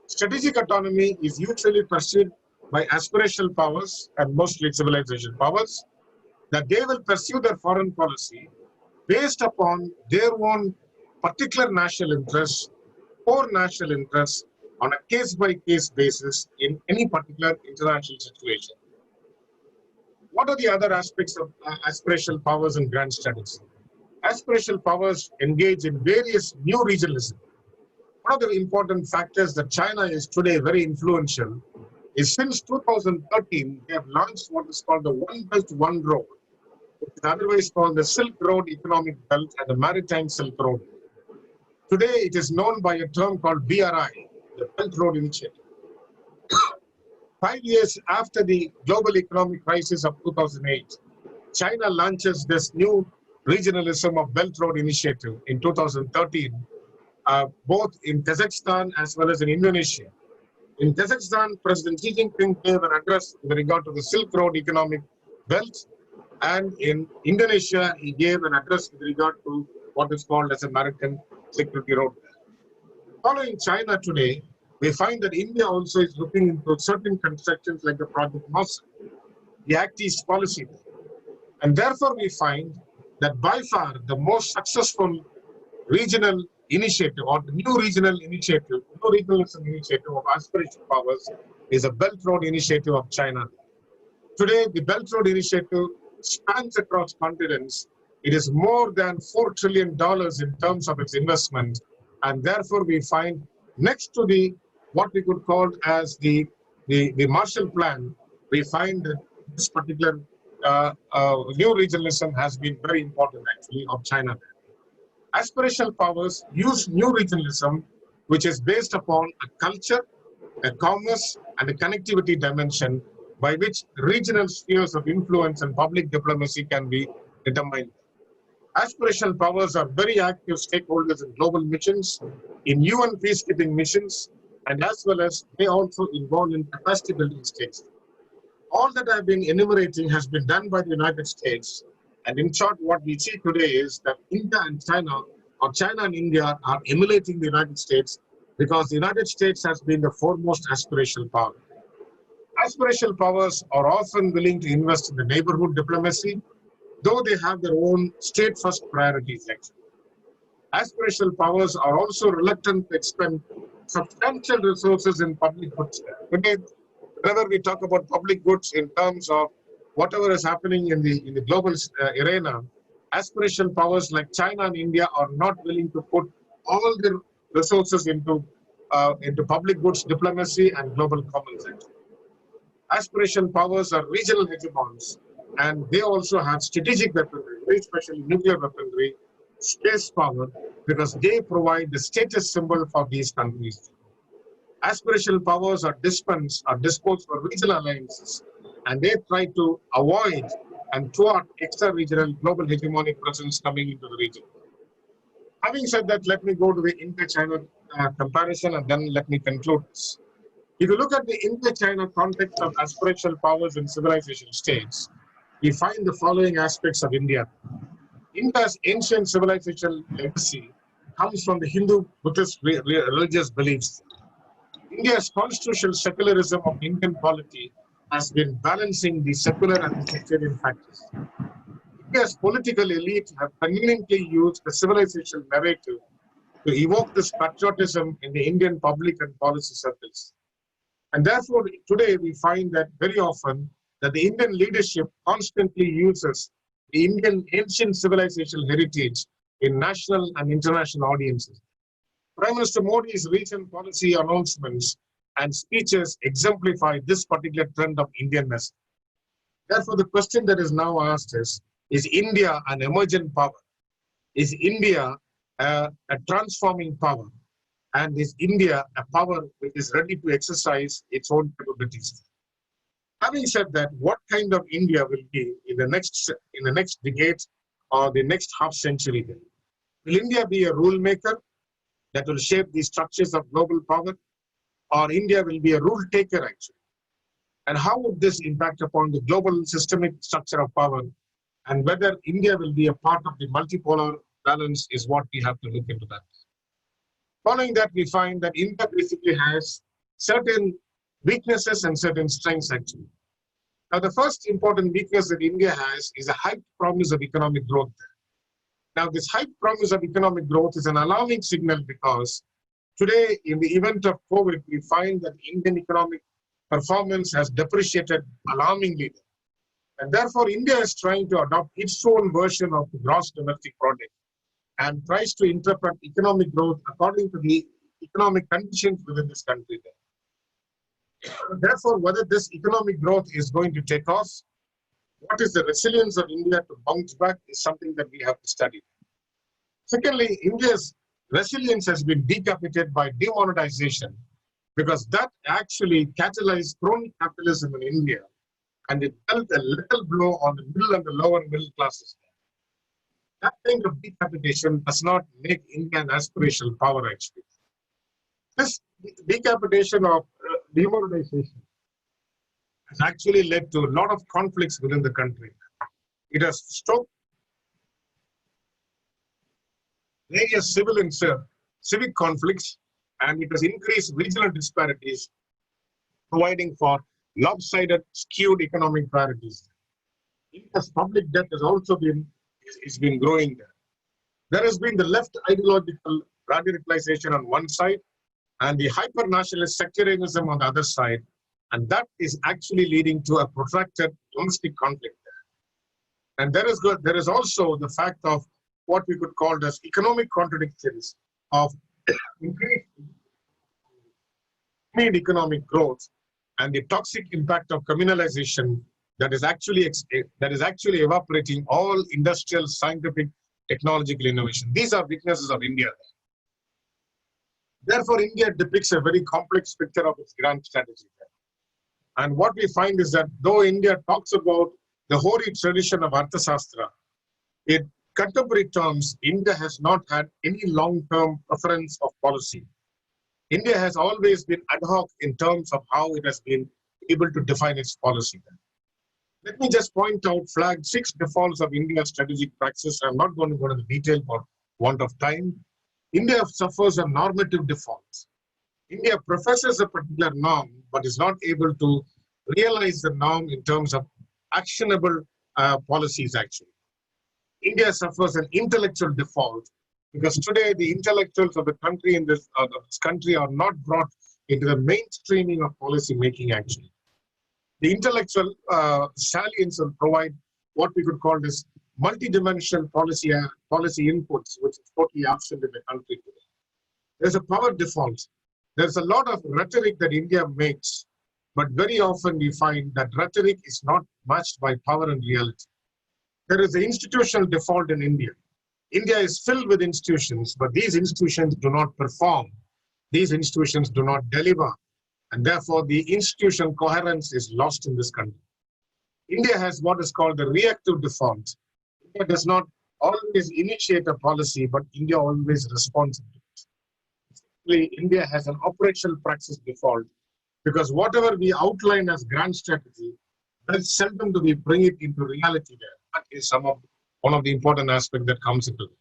Strategic autonomy is usually pursued by aspirational powers and mostly civilization powers, that they will pursue their foreign policy based upon their own particular national interests or national interests on a case-by-case basis in any particular international situation. What are the other aspects of aspirational powers and grand strategy? Aspirational powers engage in various new regionalism. One of the important factors that China is today very influential is since 2013, they have launched what is called the One Belt, One Road, which is otherwise called the Silk Road Economic Belt and the Maritime Silk Road. Today, it is known by a term called BRI, the Belt Road Initiative. 5 years after the global economic crisis of 2008, China launches this new regionalism of Belt Road Initiative in 2013, both in Kazakhstan as well as in Indonesia. In Kazakhstan, President Xi Jinping gave an address with regard to the Silk Road Economic Belt, and in Indonesia, he gave an address with regard to what is called as a Maritime Security Road. Following China today, we find that India also is looking into certain constructions like the Project Mossa, the Act East policy. And therefore, we find that by far the most successful regional initiative or the new regional initiative, new regionalism initiative of Aspirational Powers is a Belt Road initiative of China. Today, the Belt Road initiative spans across continents. It is more than $4 trillion in terms of its investment. And therefore, we find next to the what we could call as the Marshall Plan, we find that this particular new regionalism has been very important actually of China. Aspirational Powers use new regionalism, which is based upon a culture, a commerce, and a connectivity dimension by which regional spheres of influence and public diplomacy can be determined. Aspirational Powers are very active stakeholders in global missions, in UN peacekeeping missions, and as well as they also involved in capacity building states. All that I've been enumerating has been done by the United States. And in short, what we see today is that India and China, or China and India, are emulating the United States because the United States has been the foremost aspirational power. Aspirational powers are often willing to invest in the neighborhood diplomacy, though they have their own state-first priorities. Aspirational powers are also reluctant to expend substantial resources in public goods. Today, whenever we talk about public goods in terms of whatever is happening in the global arena, aspirational powers like China and India are not willing to put all their resources into public goods diplomacy and global commerce. Aspirational powers are regional hegemons, and they also have strategic weaponry, especially nuclear weaponry, space power, because they provide the status symbol for these countries. Aspirational powers are disposed for regional alliances, and they try to avoid and thwart extra-regional global hegemonic presence coming into the region. Having said that, let me go to the India-China comparison, and then let me conclude this. If you look at the India-China context of aspirational powers in civilization states, we find the following aspects of India. India's ancient civilization legacy comes from the Hindu-Buddhist religious beliefs. India's constitutional secularism of Indian polity has been balancing the secular and the sectarian factors. India's political elite have conveniently used the civilization narrative to evoke this patriotism in the Indian public and policy circles. And therefore, today we find that very often that the Indian leadership constantly uses the Indian ancient civilization heritage in national and international audiences. Prime Minister Modi's recent policy announcements and speeches exemplify this particular trend of Indianness. Therefore, the question that is now asked is India an emergent power? Is India a transforming power? And is India a power which is ready to exercise its own capabilities? Having said that, what kind of India will be in the next decade or the next half century? Will India be a rule maker that will shape the structures of global power, or India will be a rule taker actually? And how would this impact upon the global systemic structure of power, and whether India will be a part of the multipolar balance is what we have to look into that. Following that, we find that India basically has certain weaknesses and certain strengths actually. Now, the first important weakness that India has is a hyped promise of economic growth. Now, this hyped promise of economic growth is an alarming signal because today, in the event of COVID, we find that Indian economic performance has depreciated alarmingly. And therefore, India is trying to adopt its own version of the gross domestic product and tries to interpret economic growth according to the economic conditions within this country. Therefore, whether this economic growth is going to take off, what is the resilience of India to bounce back is something that we have to study. Secondly, India's resilience has been decapitated by demonetization because that actually catalyzed crony capitalism in India, and it dealt a little blow on the middle and the lower middle classes. That kind of decapitation does not make India an aspirational power actually. This decapitation of demonetization has actually led to a lot of conflicts within the country. It has stoked various civil and civic conflicts, and it has increased regional disparities, providing for lopsided, skewed economic priorities. India's public debt has also been it's been growing there. There has been the left ideological radicalization on one side and the hyper-nationalist sectarianism on the other side, and that is actually leading to a protracted domestic conflict there. And there is also the fact of what we could call as economic contradictions of increased economic growth and the toxic impact of communalization that is actually evaporating all industrial, scientific, technological innovation. These are weaknesses of India. Therefore, India depicts a very complex picture of its grand strategy. And what we find is that though India talks about the hoary tradition of Arthashastra, in contemporary terms, India has not had any long-term preference of policy. India has always been ad hoc in terms of how it has been able to define its policy. Let me just point out, flag 6 defaults of India's strategic praxis. I'm not going to go into the detail for want of time. India suffers a normative default. India professes a particular norm, but is not able to realize the norm in terms of actionable policies, actually. India suffers an intellectual default because today the intellectuals of the country in this country are not brought into the mainstreaming of policy making, actually. The intellectual salience will provide what we could call this multidimensional policy inputs, which is totally absent in the country today. There's a power default. There's a lot of rhetoric that India makes, but very often we find that rhetoric is not matched by power and reality. There is an institutional default in India. India is filled with institutions, but these institutions do not perform. These institutions do not deliver. And therefore, the institutional coherence is lost in this country. India has what is called the reactive default. India does not always initiate a policy, but India always responds to it. Basically, India has an operational praxis default because whatever we outline as grand strategy, very seldom do we bring it into reality there. That is one of the important aspects that comes into it.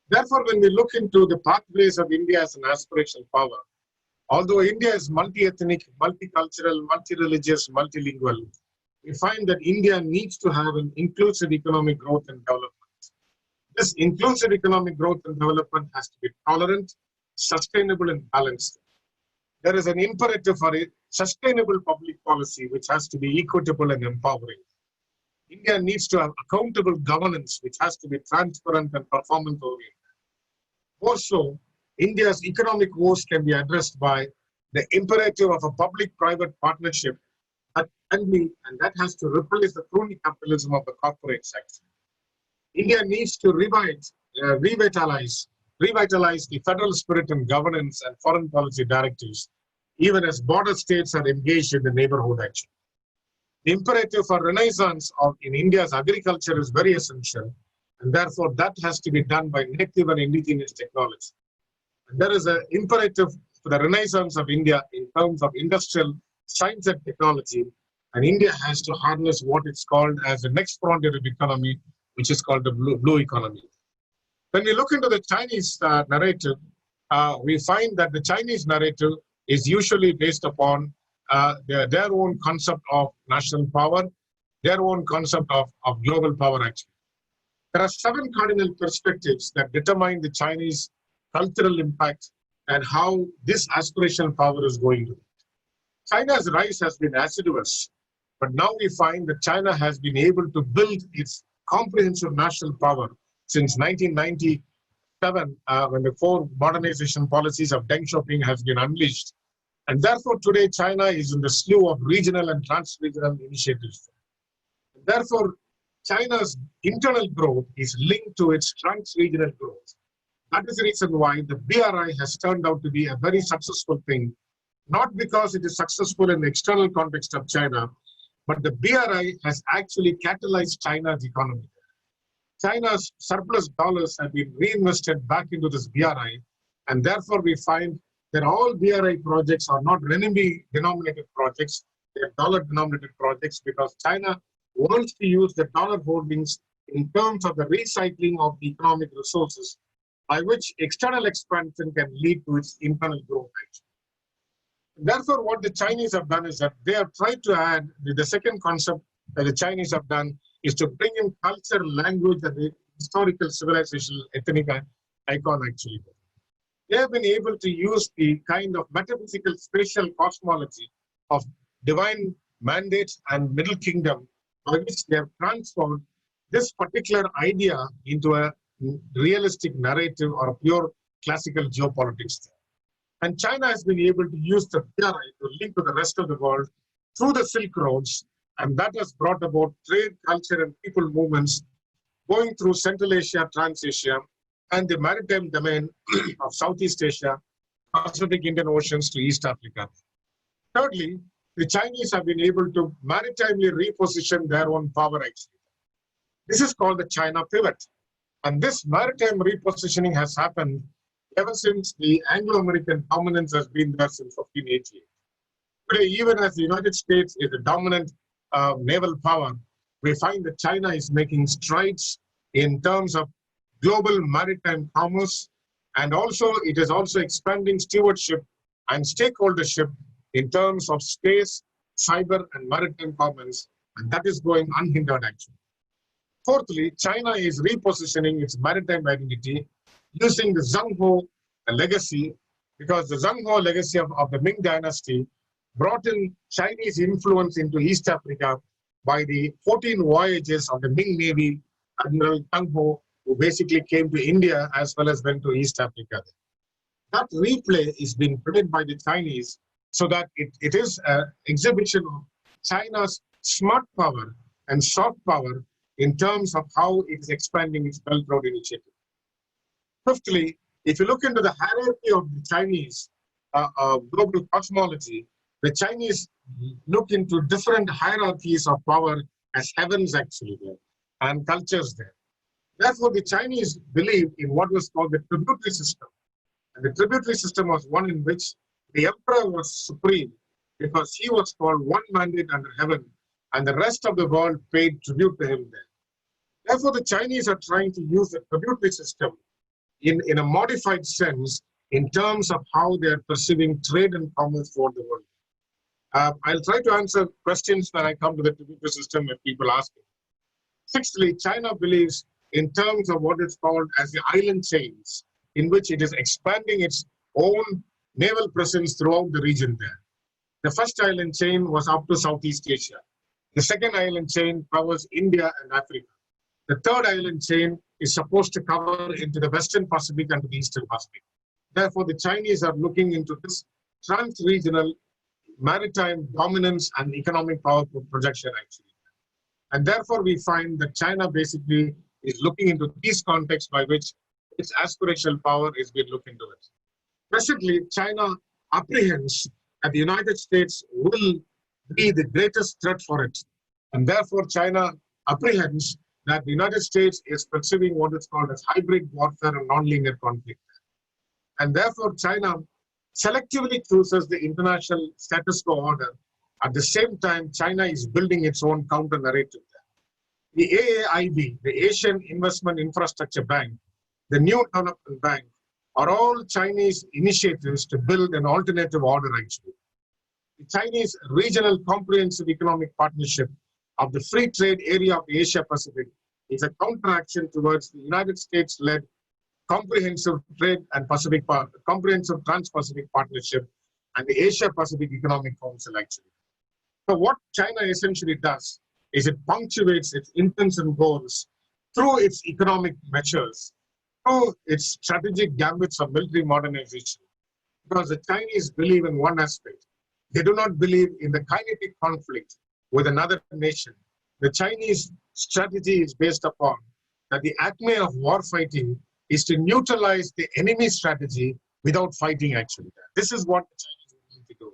Therefore, when we look into the pathways of India as an aspirational power, although India is multi-ethnic, multicultural, multi-religious, multilingual, we find that India needs to have an inclusive economic growth and development. This inclusive economic growth and development has to be tolerant, sustainable, and balanced. There is an imperative for a sustainable public policy which has to be equitable and empowering. India needs to have accountable governance which has to be transparent and performance-oriented. Also, India's economic woes can be addressed by the imperative of a public-private partnership and that has to replace the crony capitalism of the corporate sector. India needs to revitalize the federal spirit in governance and foreign policy directives, even as border states are engaged in the neighborhood action. The imperative for renaissance in India's agriculture is very essential, and therefore that has to be done by native and indigenous technology. And there is an imperative for the renaissance of India in terms of industrial science and technology, and India has to harness what is called as the next frontier of economy, which is called the blue economy. When we look into the Chinese narrative, we find that the Chinese narrative is usually based upon their own concept of national power, their own concept of global power actually. There are 7 cardinal perspectives that determine the Chinese cultural impact and how this aspirational power is going to be. China's rise has been assiduous, but now we find that China has been able to build its comprehensive national power since 1997, when the 4 modernization policies of Deng Xiaoping has been unleashed. And therefore, today, China is in the slew of regional and trans-regional initiatives. Therefore, China's internal growth is linked to its trans-regional growth. That is the reason why the BRI has turned out to be a very successful thing, not because it is successful in the external context of China, but the BRI has actually catalyzed China's economy. China's surplus dollars have been reinvested back into this BRI, and therefore we find that all BRI projects are not renminbi-denominated projects, they are dollar-denominated projects because China wants to use the dollar holdings in terms of the recycling of the economic resources by which external expansion can lead to its internal growth. Therefore, what the Chinese have done is that they have tried to add, the second concept that the Chinese have done is to bring in culture, language, and the historical civilizational ethnic icon actually. They have been able to use the kind of metaphysical spatial cosmology of divine mandates and middle kingdom by which they have transformed this particular idea into a realistic narrative or a pure classical geopolitics. And China has been able to use the BRI to link to the rest of the world through the Silk Roads, and that has brought about trade, culture, and people movements going through Central Asia, Trans-Asia, and the maritime domain of Southeast Asia, Pacific Indian Oceans to East Africa. Thirdly, the Chinese have been able to maritimely reposition their own power actually. This is called the China pivot. And this maritime repositioning has happened ever since the Anglo-American dominance has been there since 1588. Today, even as the United States is the dominant naval power, we find that China is making strides in terms of global maritime commerce, and also it is also expanding stewardship and stakeholdership in terms of space, cyber, and maritime commerce, and that is going unhindered actually. Fourthly, China is repositioning its maritime identity using the Zheng He legacy, because the Zheng He legacy of the Ming Dynasty brought in Chinese influence into East Africa by the 14 voyages of the Ming Navy Admiral Zheng He, who basically came to India as well as went to East Africa. That replay is being played by the Chinese so that it is an exhibition of China's smart power and soft power in terms of how it is expanding its Belt Road Initiative. Fifthly, if you look into the hierarchy of the Chinese global cosmology, the Chinese look into different hierarchies of power as heavens actually there and cultures there. Therefore, the Chinese believed in what was called the tributary system. And the tributary system was one in which the emperor was supreme because he was called one mandate under heaven and the rest of the world paid tribute to him there. Therefore, the Chinese are trying to use the tributary system in a modified sense in terms of how they are perceiving trade and commerce for the world. I'll try to answer questions when I come to the tributary system if people ask me. Sixthly, China believes in terms of what is called as the island chains, in which it is expanding its own naval presence throughout the region there. The first island chain was up to Southeast Asia. The second island chain covers India and Africa. The third island chain is supposed to cover into the Western Pacific and to the Eastern Pacific. Therefore, the Chinese are looking into this trans-regional maritime dominance and economic power projection actually. And therefore, we find that China basically is looking into these contexts by which its aspirational power is being looked into it. Presently, China apprehends that the United States will be the greatest threat for it. And therefore, China apprehends that the United States is perceiving what is called as hybrid warfare and nonlinear conflict. And therefore, China selectively chooses the international status quo order. At the same time, China is building its own counter-narrative. The AAIB, the Asian Investment Infrastructure Bank, the New Development Bank, are all Chinese initiatives to build an alternative order actually. The Chinese Regional Comprehensive Economic Partnership of the Free Trade Area of Asia Pacific is a counteraction towards the United States-led Comprehensive Trade and Comprehensive Trans-Pacific Partnership and the Asia Pacific Economic Council actually. So what China essentially does is it punctuates its intents and goals through its economic measures, through its strategic gambits of military modernization. Because the Chinese believe in one aspect. They do not believe in the kinetic conflict with another nation. The Chinese strategy is based upon that the acme of war fighting is to neutralize the enemy strategy without fighting actually. This is what the Chinese would like to do.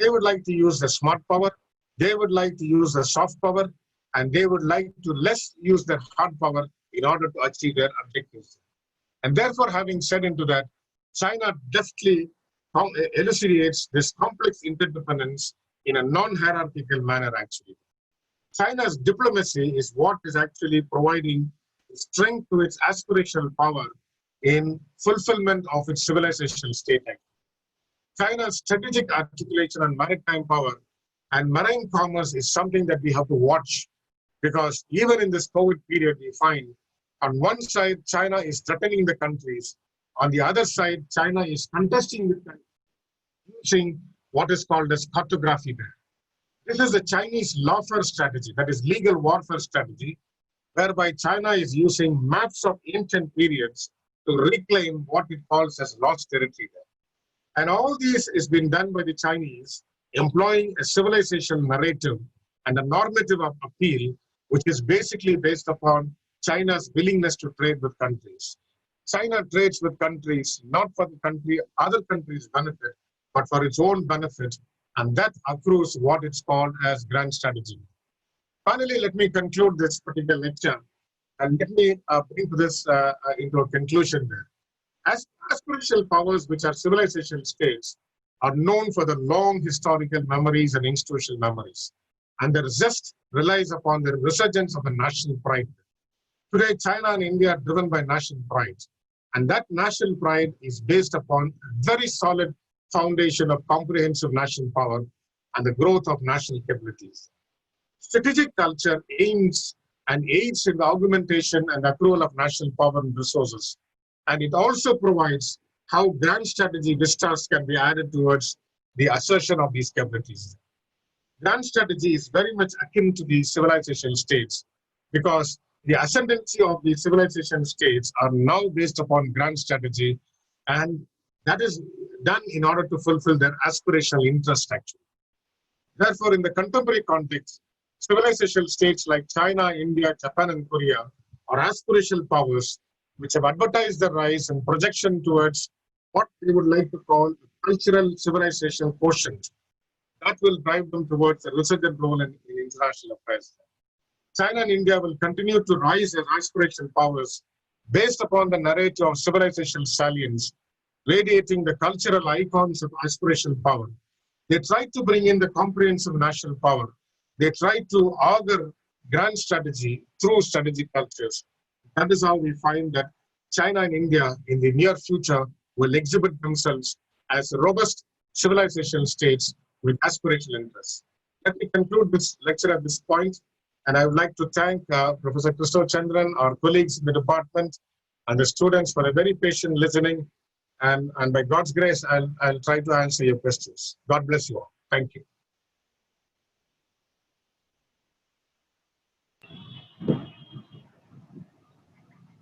They would like to use the smart power, they would like to use the soft power, and they would like to less use their hard power in order to achieve their objectives. And therefore, having said into that, China deftly elucidates this complex interdependence in a non-hierarchical manner actually. China's diplomacy is what is actually providing strength to its aspirational power in fulfillment of its civilizational state. China's strategic articulation on maritime power and marine commerce is something that we have to watch, because even in this COVID period, we find On one side, China is threatening the countries. On the other side, China is contesting with them, using what is called as cartography there. This is the Chinese lawfare strategy, that is legal warfare strategy, whereby China is using maps of ancient periods to reclaim what it calls as lost territory there. And all this is being done by the Chinese, employing a civilization narrative and a normative of appeal, which is basically based upon China's willingness to trade with countries. China trades with countries not for the other countries' benefit, but for its own benefit, and that accrues what it's called as grand strategy. Finally, let me conclude this particular lecture, and let me bring this into a conclusion there. Aspirational powers, which are civilization states, are known for the long historical memories and institutional memories, and their zest relies upon the resurgence of a national pride. Today, China and India are driven by national pride, and that national pride is based upon a very solid foundation of comprehensive national power and the growth of national capabilities. Strategic culture aims and aids in the augmentation and accrual of national power and resources, and it also provides how grand strategy vistas can be added towards the assertion of these capabilities. Grand strategy is very much akin to the civilization states, because the ascendancy of the civilization states are now based upon grand strategy, and that is done in order to fulfill their aspirational interest actually. Therefore, in the contemporary context, civilization states like China, India, Japan, and Korea are aspirational powers which have advertised their rise and projection towards what they would like to call cultural civilization quotient that will drive them towards a resurgent role in international affairs. China and India will continue to rise as aspirational powers based upon the narrative of civilization salience, radiating the cultural icons of aspirational power. They try to bring in the comprehensive national power. They try to augur grand strategy through strategic cultures. That is how we find that China and India in the near future will exhibit themselves as robust civilization states with aspirational interests. Let me conclude this lecture at this point, and I would like to thank Professor Christopher Chandran, our colleagues in the department, and the students for a very patient listening. And by God's grace, I'll try to answer your questions. God bless you all. Thank you.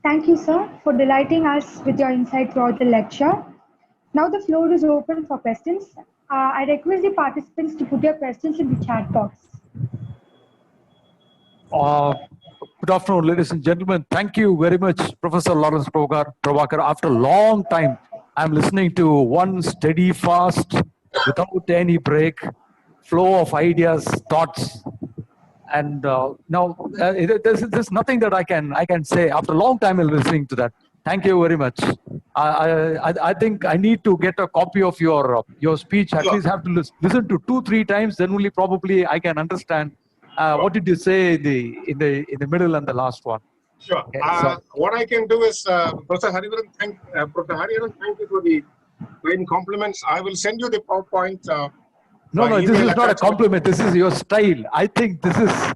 Thank you, sir, for delighting us with your insight throughout the lecture. Now the floor is open for questions. I request the participants to put your questions in the chat box.
Good afternoon, ladies and gentlemen. Thank you very much, Professor Lawrence Prabhakar. After a long time, I'm listening to one steady, fast, without any break, flow of ideas, thoughts. And now there's nothing that I can say. After a long time, I'm listening to that. Thank you very much. I think I need to get a copy of your speech. At least have to listen to 2-3 times. Then only probably I can understand. What did you say in the middle and the last one?
Sure.
Okay,
what I can do is, Professor Hariharan, thank you for the kind compliments. I will send you the PowerPoint.
No, this is not a compliment. This is your style. I think this is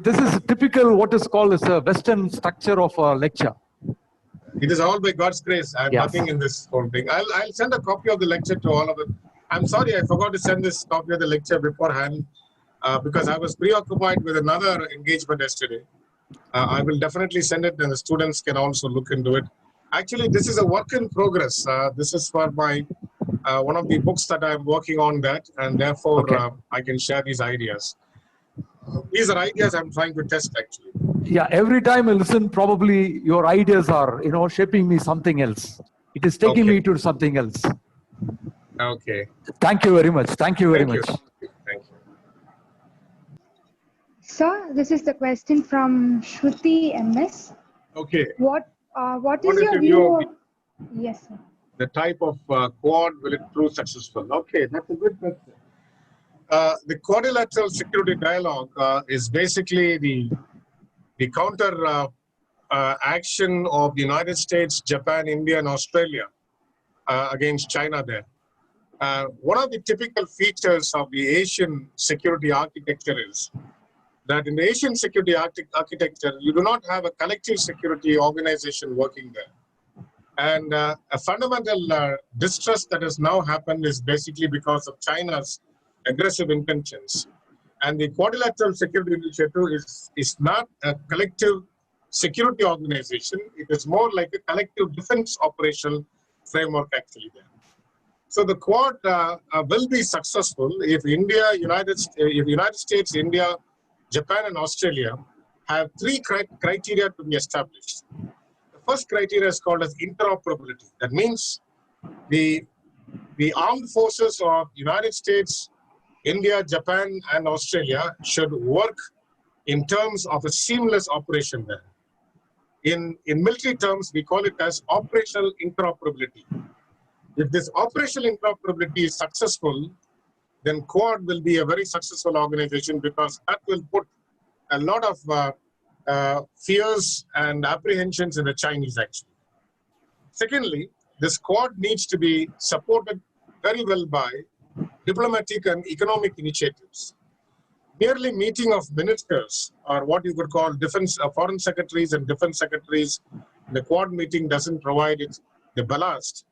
this is typical what is called as a Western structure of a lecture.
It is all by God's grace. I have nothing in this whole thing. I'll send a copy of the lecture to all of them. I'm sorry, I forgot to send this copy of the lecture beforehand because I was preoccupied with another engagement yesterday. I will definitely send it, and the students can also look into it. Actually, this is a work in progress. This is for my one of the books that I'm working on that, and therefore I can share these ideas. These are ideas I'm trying to test actually.
Yeah, every time I listen, probably your ideas are, shaping me something else. It is taking me to something else.
Okay.
Thank you very much. Thank you very much.
Thank you.
Sir, this is the question from Shruti MS.
Okay.
What is your view? Yes, sir.
The type of quad will it prove successful? Okay, that's a good question. The quadrilateral security dialogue is basically the counter action of the United States, Japan, India, and Australia against China there. One of the typical features of the Asian security architecture is that in the Asian security architecture, you do not have a collective security organization working there. And a fundamental distrust that has now happened is basically because of China's aggressive intentions. And the Quadrilateral Security Initiative is not a collective security organization. It is more like a collective defense operational framework actually there. So the Quad will be successful if United States, India, Japan, and Australia have three criteria to be established. The first criteria is called as interoperability. That means the armed forces of United States, India, Japan, and Australia should work in terms of a seamless operation there. In military terms, we call it as operational interoperability. If this operational interoperability is successful, then Quad will be a very successful organization because that will put a lot of fears and apprehensions in the Chinese actually. Secondly, this Quad needs to be supported very well by diplomatic and economic initiatives. Merely meeting of ministers or what you could call defense foreign secretaries and defense secretaries, the Quad meeting doesn't provide it the ballast.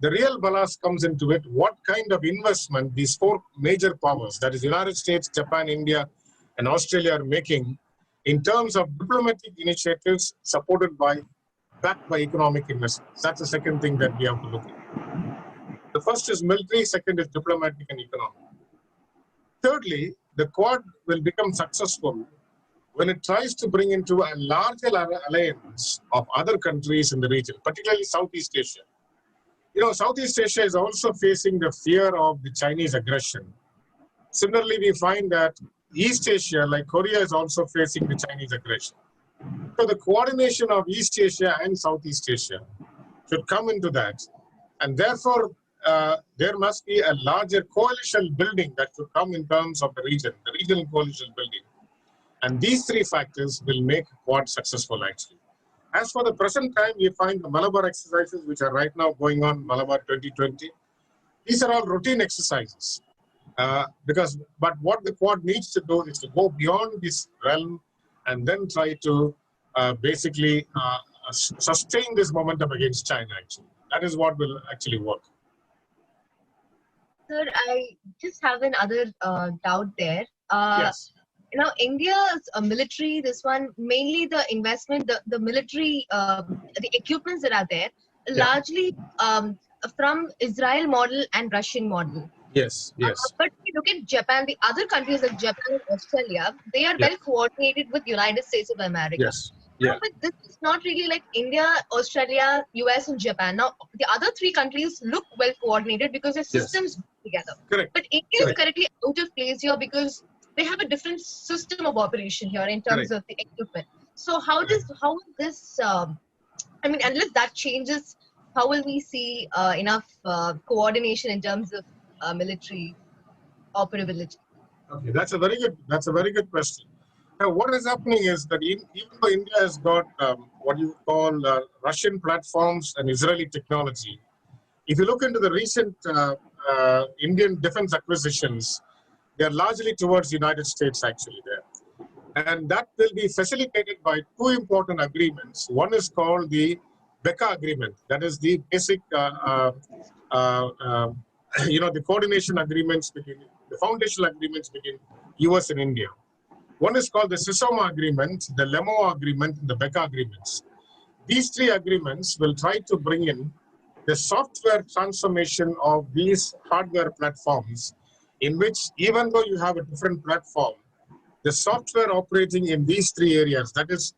The real ballast comes into it, what kind of investment these four major powers, that is United States, Japan, India, and Australia are making in terms of diplomatic initiatives backed by economic investments. That's the second thing that we have to look at. The first is military, second is diplomatic and economic. Thirdly, the Quad will become successful when it tries to bring into a larger alliance of other countries in the region, particularly Southeast Asia. You know, Southeast Asia is also facing the fear of the Chinese aggression. Similarly, we find that East Asia, like Korea, is also facing the Chinese aggression. So the coordination of East Asia and Southeast Asia should come into that. And therefore, there must be a larger coalition building that should come in terms of the regional coalition building. And these three factors will make Quad successful actually. As for the present time, we find the Malabar exercises, which are right now going on, Malabar 2020. These are all routine exercises. But what the Quad needs to do is to go beyond this realm and then try to basically sustain this momentum against China actually. That is what will actually work.
Sir, I just have another doubt there.
Yes.
You know, India's military, this one, mainly the investment, the military, the equipments that are there, largely from Israel model and Russian model.
Yes, yes.
But if you look at Japan, the other countries like Japan and Australia, they are well coordinated with United States of America.
Yes. Yeah.
No, but this is not really like India, Australia, US, and Japan. Now, the other three countries look well coordinated because their systems work together.
Correct.
But India is currently out of place here because they have a different system of operation here in terms of the equipment. So how will this, I mean, unless that changes, how will we see enough coordination in terms of military operability?
Okay, that's a very good question. Now, what is happening is that even though India has got what you call Russian platforms and Israeli technology, if you look into the recent Indian defense acquisitions, they are largely towards the United States actually there. And that will be facilitated by two important agreements. One is called the BECA agreement. That is the basic, the coordination agreements between, the foundational agreements between US and India. One is called the SISOMA agreement, the LEMO agreement, and the BECA agreements. These three agreements will try to bring in the software transformation of these hardware platforms, in which even though you have a different platform, the software operating in these three areas, that is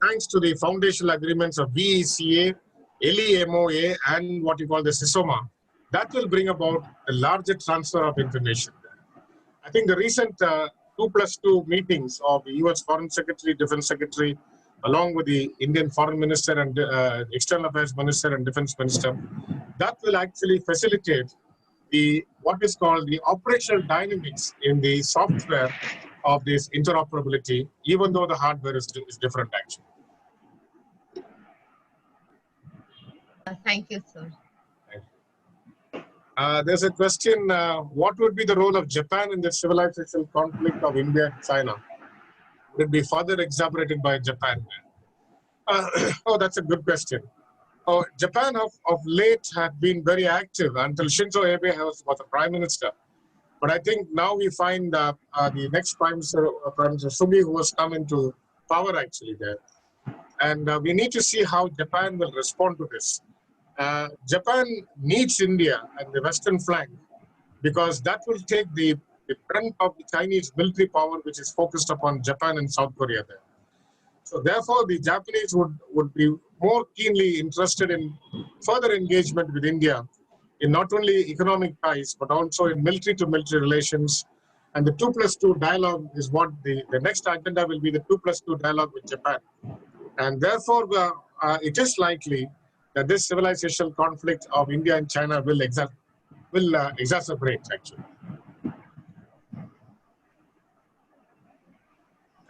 thanks to the foundational agreements of VECA, LEMOA, and what you call the SISOMA, that will bring about a larger transfer of information. I think the recent 2+2 meetings of the US Foreign Secretary, Defense Secretary, along with the Indian Foreign Minister and External Affairs Minister and Defense Minister, that will actually facilitate what is called the operational dynamics in the software of this interoperability, even though the hardware is different actually.
Thank you, sir.
There's a question, what would be the role of Japan in the civilization conflict of India and China? will be further exacerbated by Japan? Oh, that's a good question. Oh, Japan of late had been very active until Shinzo Abe was the prime minister. But I think now we find the next Prime Minister Sugi, who has come into power actually there. And we need to see how Japan will respond to this. Japan needs India and the Western flank because that will take the brunt of the Chinese military power, which is focused upon Japan and South Korea there. So therefore, the Japanese would be more keenly interested in further engagement with India in not only economic ties, but also in military-to-military relations. And the 2+2 dialogue is what the next agenda will be, the 2+2 dialogue with Japan. And therefore, it is likely that this civilizational conflict of India and China will exacerbate, actually.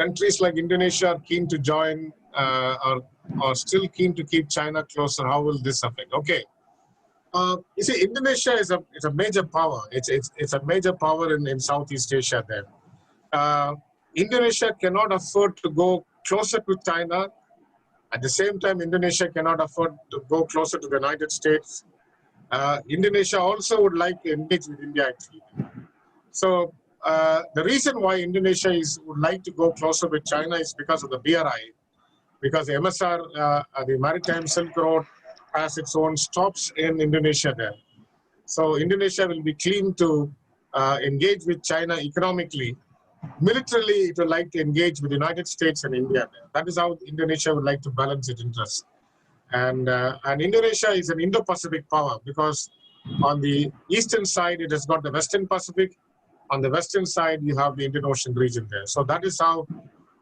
Countries like Indonesia are keen to join, are still keen to keep China closer. How will this affect? Okay. You see, Indonesia is a major power. It's a major power in Southeast Asia there. Indonesia cannot afford to go closer to China. At the same time, Indonesia cannot afford to go closer to the United States. Indonesia also would like to engage with India, actually. So the reason why Indonesia would like to go closer with China is because of the BRI, because the MSR, the Maritime Silk Road, has its own stops in Indonesia there. So Indonesia will be keen to engage with China economically. Militarily, it would like to engage with the United States and India there. That is how Indonesia would like to balance its interests. And Indonesia is an Indo-Pacific power because on the eastern side, it has got the Western Pacific. On the western side, you have the Indian Ocean region there. So that is how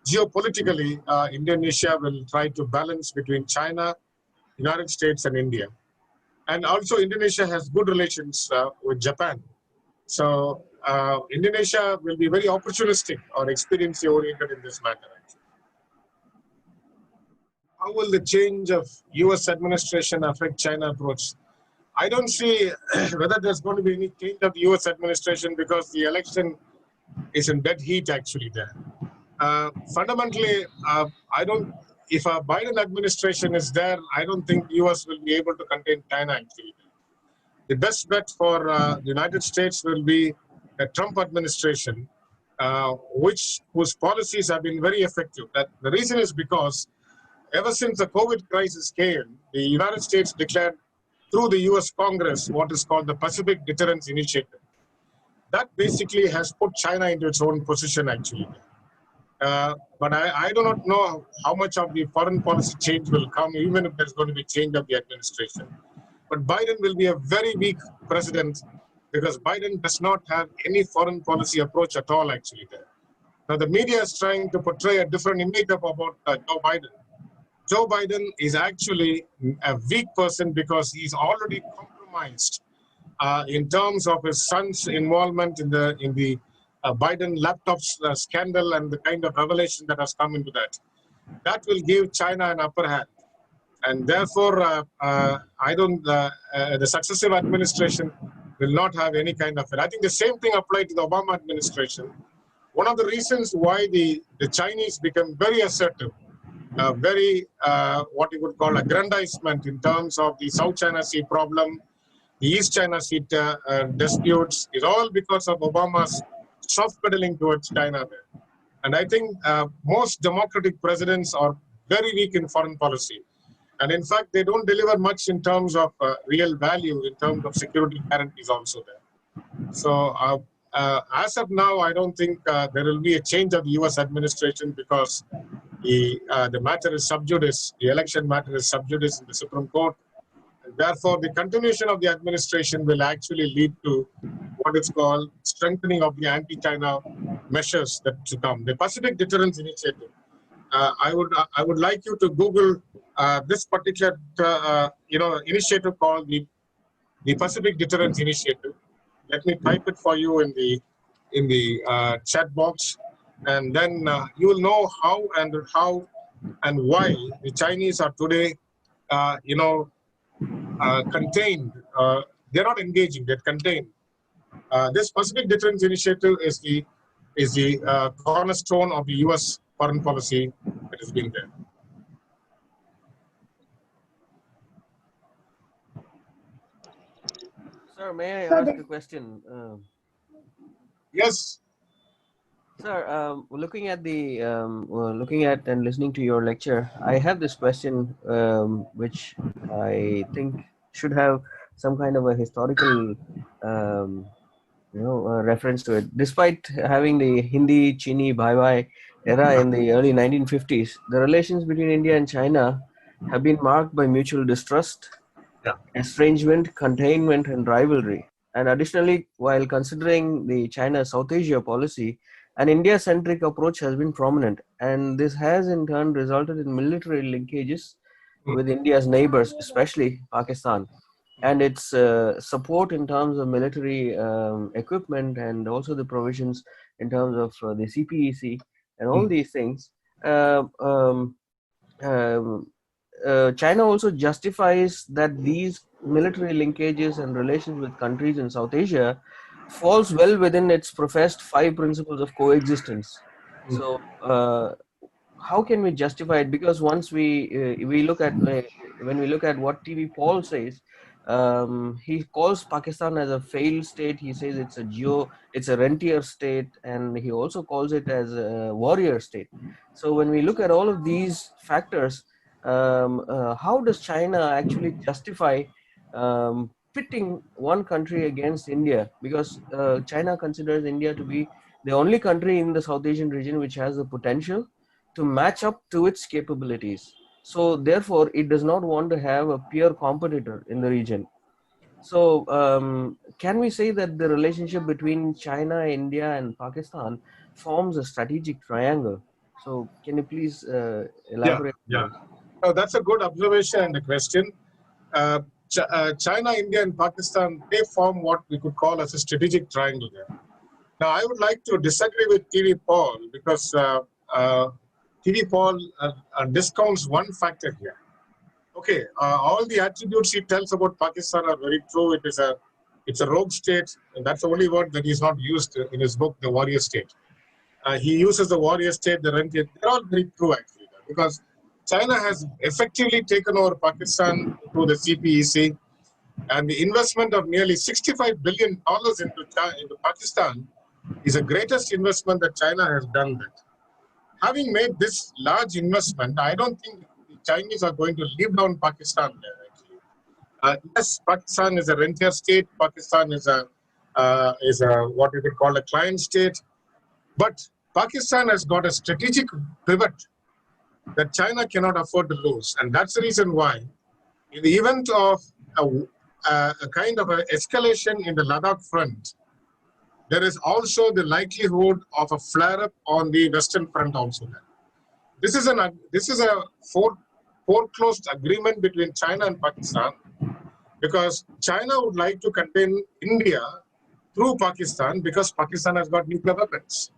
geopolitically Indonesia will try to balance between China, United States and India. And also Indonesia has good relations with Japan. So Indonesia will be very opportunistic or experience-oriented in this matter. How will the change of US administration affect China approach? I don't see whether there's going to be any change of the US administration because the election is in dead heat actually there. Fundamentally, if a Biden administration is there, I don't think the US will be able to contain China actually. The best bet for the United States will be a Trump administration, whose policies have been very effective. The reason is because ever since the COVID crisis came, the United States declared through the US Congress what is called the Pacific Deterrence Initiative. That basically has put China into its own position actually. But I do not know how much of the foreign policy change will come, even if there's going to be change of the administration. But Biden will be a very weak president because Biden does not have any foreign policy approach at all actually there. Now the media is trying to portray a different image about Joe Biden. Joe Biden is actually a weak person because he's already compromised in terms of his son's involvement in the Biden laptops scandal and the kind of revelation that has come into that. That will give China an upper hand. And therefore, the successive administration will not have any kind of it. I think the same thing applied to the Obama administration. One of the reasons why the Chinese become very assertive, what you would call aggrandizement in terms of the South China Sea problem, the East China Sea disputes, is all because of Obama's soft pedaling towards China there. And I think most democratic presidents are very weak in foreign policy. And in fact, they don't deliver much in terms of real value, in terms of security guarantees also there. So as of now, I don't think there will be a change of the US administration because the matter is sub judice, the election matter is sub judice in the Supreme Court. And therefore, the continuation of the administration will actually lead to what is called strengthening of the anti-China measures that to come. The Pacific Deterrence Initiative. I would like you to Google this particular initiative called the Pacific Deterrence Initiative. Let me type it for you in the chat box, and then you will know how and why the Chinese are today contained. They're not engaging; they're contained. This Pacific Deterrence Initiative is the cornerstone of the U.S. foreign policy that has been there.
Sir, may I
So
ask
the-
a question?
Yes.
Sir, looking at and listening to your lecture, I have this question, which I think should have some kind of a historical, reference to it. Despite having the Hindi, Chini, Bhai Bhai era in the early 1950s, the relations between India and China have been marked by mutual distrust,
Yeah.
estrangement, containment, and rivalry. And additionally, while considering the China South Asia policy, an India centric approach has been prominent, and this has in turn resulted in military linkages with India's neighbors, especially Pakistan, and its support in terms of military equipment and also the provisions in terms of the CPEC and all these things. Uh, um, um, China also justifies that these military linkages and relations with countries in South Asia falls well within its professed five principles of coexistence. So, how can we justify it? Because once we look at when we look at what TV Paul says, he calls Pakistan as a failed state. He says it's a rentier state, and he also calls it as a warrior state. So when we look at all of these factors, how does China actually justify pitting one country against India? Because China considers India to be the only country in the South Asian region which has the potential to match up to its capabilities. So therefore, it does not want to have a peer competitor in the region. So can we say that the relationship between China, India, and Pakistan forms a strategic triangle? So can you please elaborate on
Yeah.
this?
Oh, that's a good observation and a question. China, India, and Pakistan, they form what we could call as a strategic triangle there. Now, I would like to disagree with TV Paul because TV Paul discounts one factor here. Okay, all the attributes he tells about Pakistan are very true. It's a rogue state, and that's the only word that he's not used in his book, The Warrior State. He uses the warrior state, the rentier. They're all very true actually, because China has effectively taken over Pakistan through the CPEC, and the investment of nearly $65 billion into Pakistan is the greatest investment that China has done. That. Having made this large investment, I don't think the Chinese are going to leave down Pakistan there. Actually, yes, Pakistan is a rentier state. Pakistan is a what we could call a client state, but Pakistan has got a strategic pivot that China cannot afford to lose, and that's the reason why, in the event of a kind of an escalation in the Ladakh front, there is also the likelihood of a flare-up on the Western front also. This is a foreclosed agreement between China and Pakistan, because China would like to contain India through Pakistan because Pakistan has got nuclear weapons.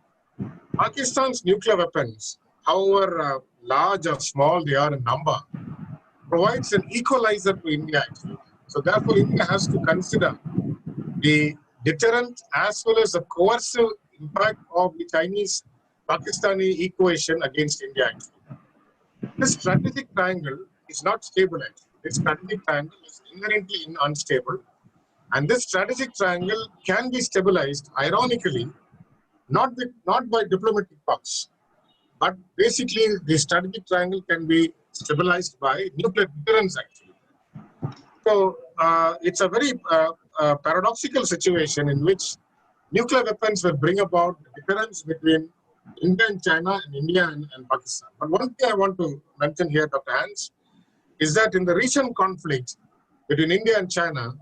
Pakistan's nuclear weapons, however large or small they are in number, provides an equalizer to India actually. So therefore, India has to consider the deterrent as well as the coercive impact of the Chinese-Pakistani equation against India actually. This strategic triangle is not stable actually. This strategic triangle is inherently unstable, and this strategic triangle can be stabilized, ironically, not by diplomatic talks, but basically the strategic triangle can be stabilized by nuclear deterrence actually. So it's a very paradoxical situation in which nuclear weapons will bring about deterrence between India and China and India and Pakistan. But one thing I want to mention here, Dr. Hans, is that in the recent conflict between India and China,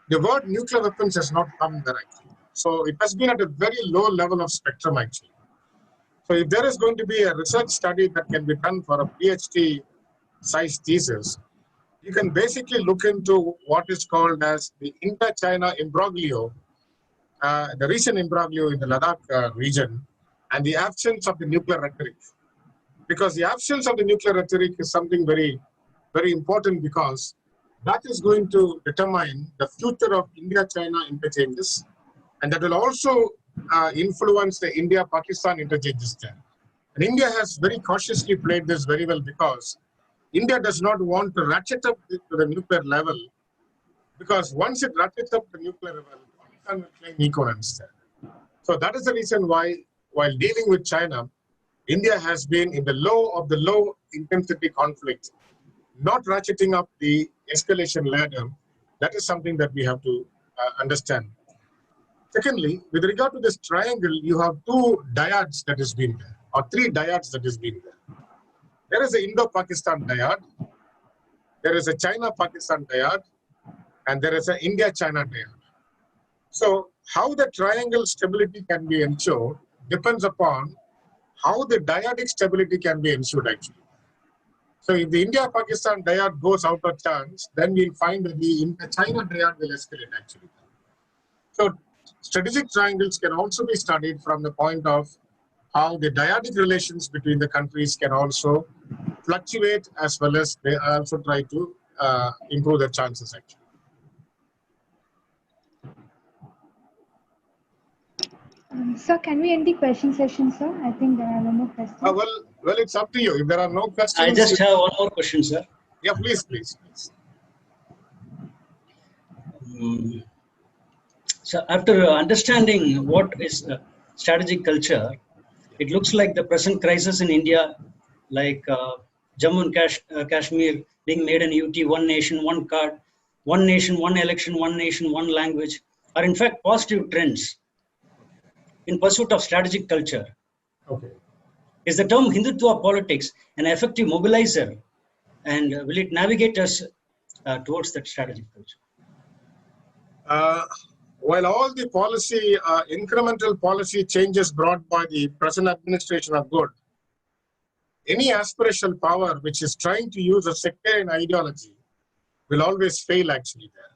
the word nuclear weapons has not come there actually. So it has been at a very low level of spectrum actually. So if there is going to be a research study that can be done for a PhD size thesis, you can basically look into what is called as the India-China imbroglio, the recent imbroglio in the Ladakh region, and the absence of the nuclear rhetoric. Because the absence of the nuclear rhetoric is something very, very important, because that is going to determine the future of India-China interchanges, and that will also influence the India-Pakistan interchanges there. And India has very cautiously played this very well because India does not want to ratchet up to the nuclear level, because once it ratchets up the nuclear level, Pakistan will claim equivalence there. So that is the reason why, while dealing with China, India has been in the low of the low intensity conflict, not ratcheting up the escalation ladder. That is something that we have to understand. Secondly, with regard to this triangle, you have two dyads that has been there, or three dyads that has been there. There is an Indo-Pakistan dyad, there is a China-Pakistan dyad, and there is an India-China dyad. So how the triangle stability can be ensured depends upon how the dyadic stability can be ensured actually. So if the India-Pakistan dyad goes out of chance, then we'll find that the China dyad will escalate actually. So strategic triangles can also be studied from the point of how the dyadic relations between the countries can also fluctuate, as well as they also try to improve their chances actually.
Sir, can we end the question session, sir? I think there are no more questions.
Well, it's up to you. If there are no questions,
I just have one more question, sir.
Yeah, please.
So after understanding what is strategic culture, it looks like the present crisis in India, like Jammu and Kashmir being made an UT, one nation, one card, one nation, one election, one nation, one language, are in fact positive trends in pursuit of strategic culture.
Okay.
Is the term Hindutva politics an effective mobilizer, and will it navigate us towards that strategic culture?
While all the policy, incremental policy changes brought by the present administration are good, any aspirational power which is trying to use a sectarian ideology will always fail actually there.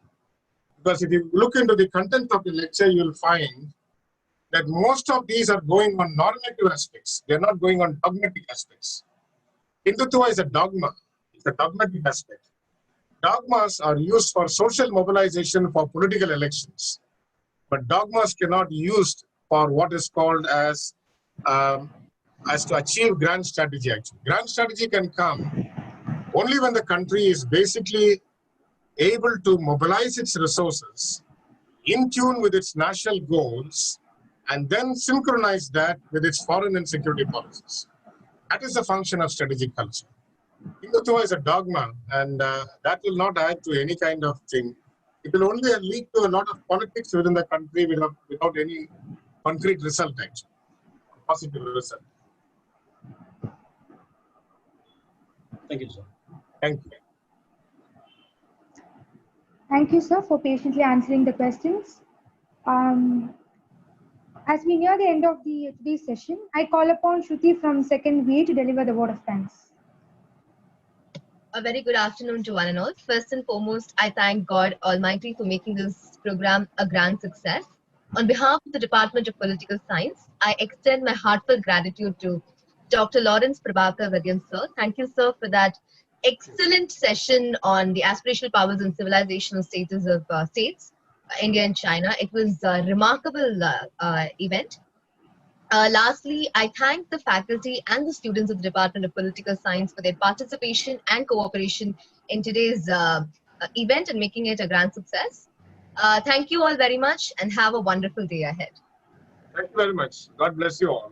Because if you look into the content of the lecture, you'll find that most of these are going on normative aspects. They're not going on dogmatic aspects. Hindutva is a dogma. It's a dogmatic aspect. Dogmas are used for social mobilization for political elections. But dogmas cannot be used for what is called as to achieve grand strategy actually. Grand strategy can come only when the country is basically able to mobilize its resources in tune with its national goals and then synchronize that with its foreign and security policies. That is the function of strategic culture. Hindutva is a dogma, and that will not add to any kind of thing. It will only lead to a lot of politics within the country without any concrete result, actually, positive result.
Thank you, sir.
Thank you.
Thank you, sir, for patiently answering the questions. As we near the end of today's session, I call upon Shruti from second VA to deliver the word of thanks.
A very good afternoon to one and all. First and foremost, I thank God Almighty for making this program a grand success. On behalf of the Department of Political Science, I extend my heartfelt gratitude to Dr. Lawrence Prabhakar Williams, sir. Thank you, sir, for that excellent session on the aspirational powers and civilizational status of states, India and China. It was a remarkable event. Lastly, I thank the faculty and the students of the Department of Political Science for their participation and cooperation in today's event and making it a grand success. Thank you all very much and have a wonderful day ahead.
Thank you very much. God bless you all.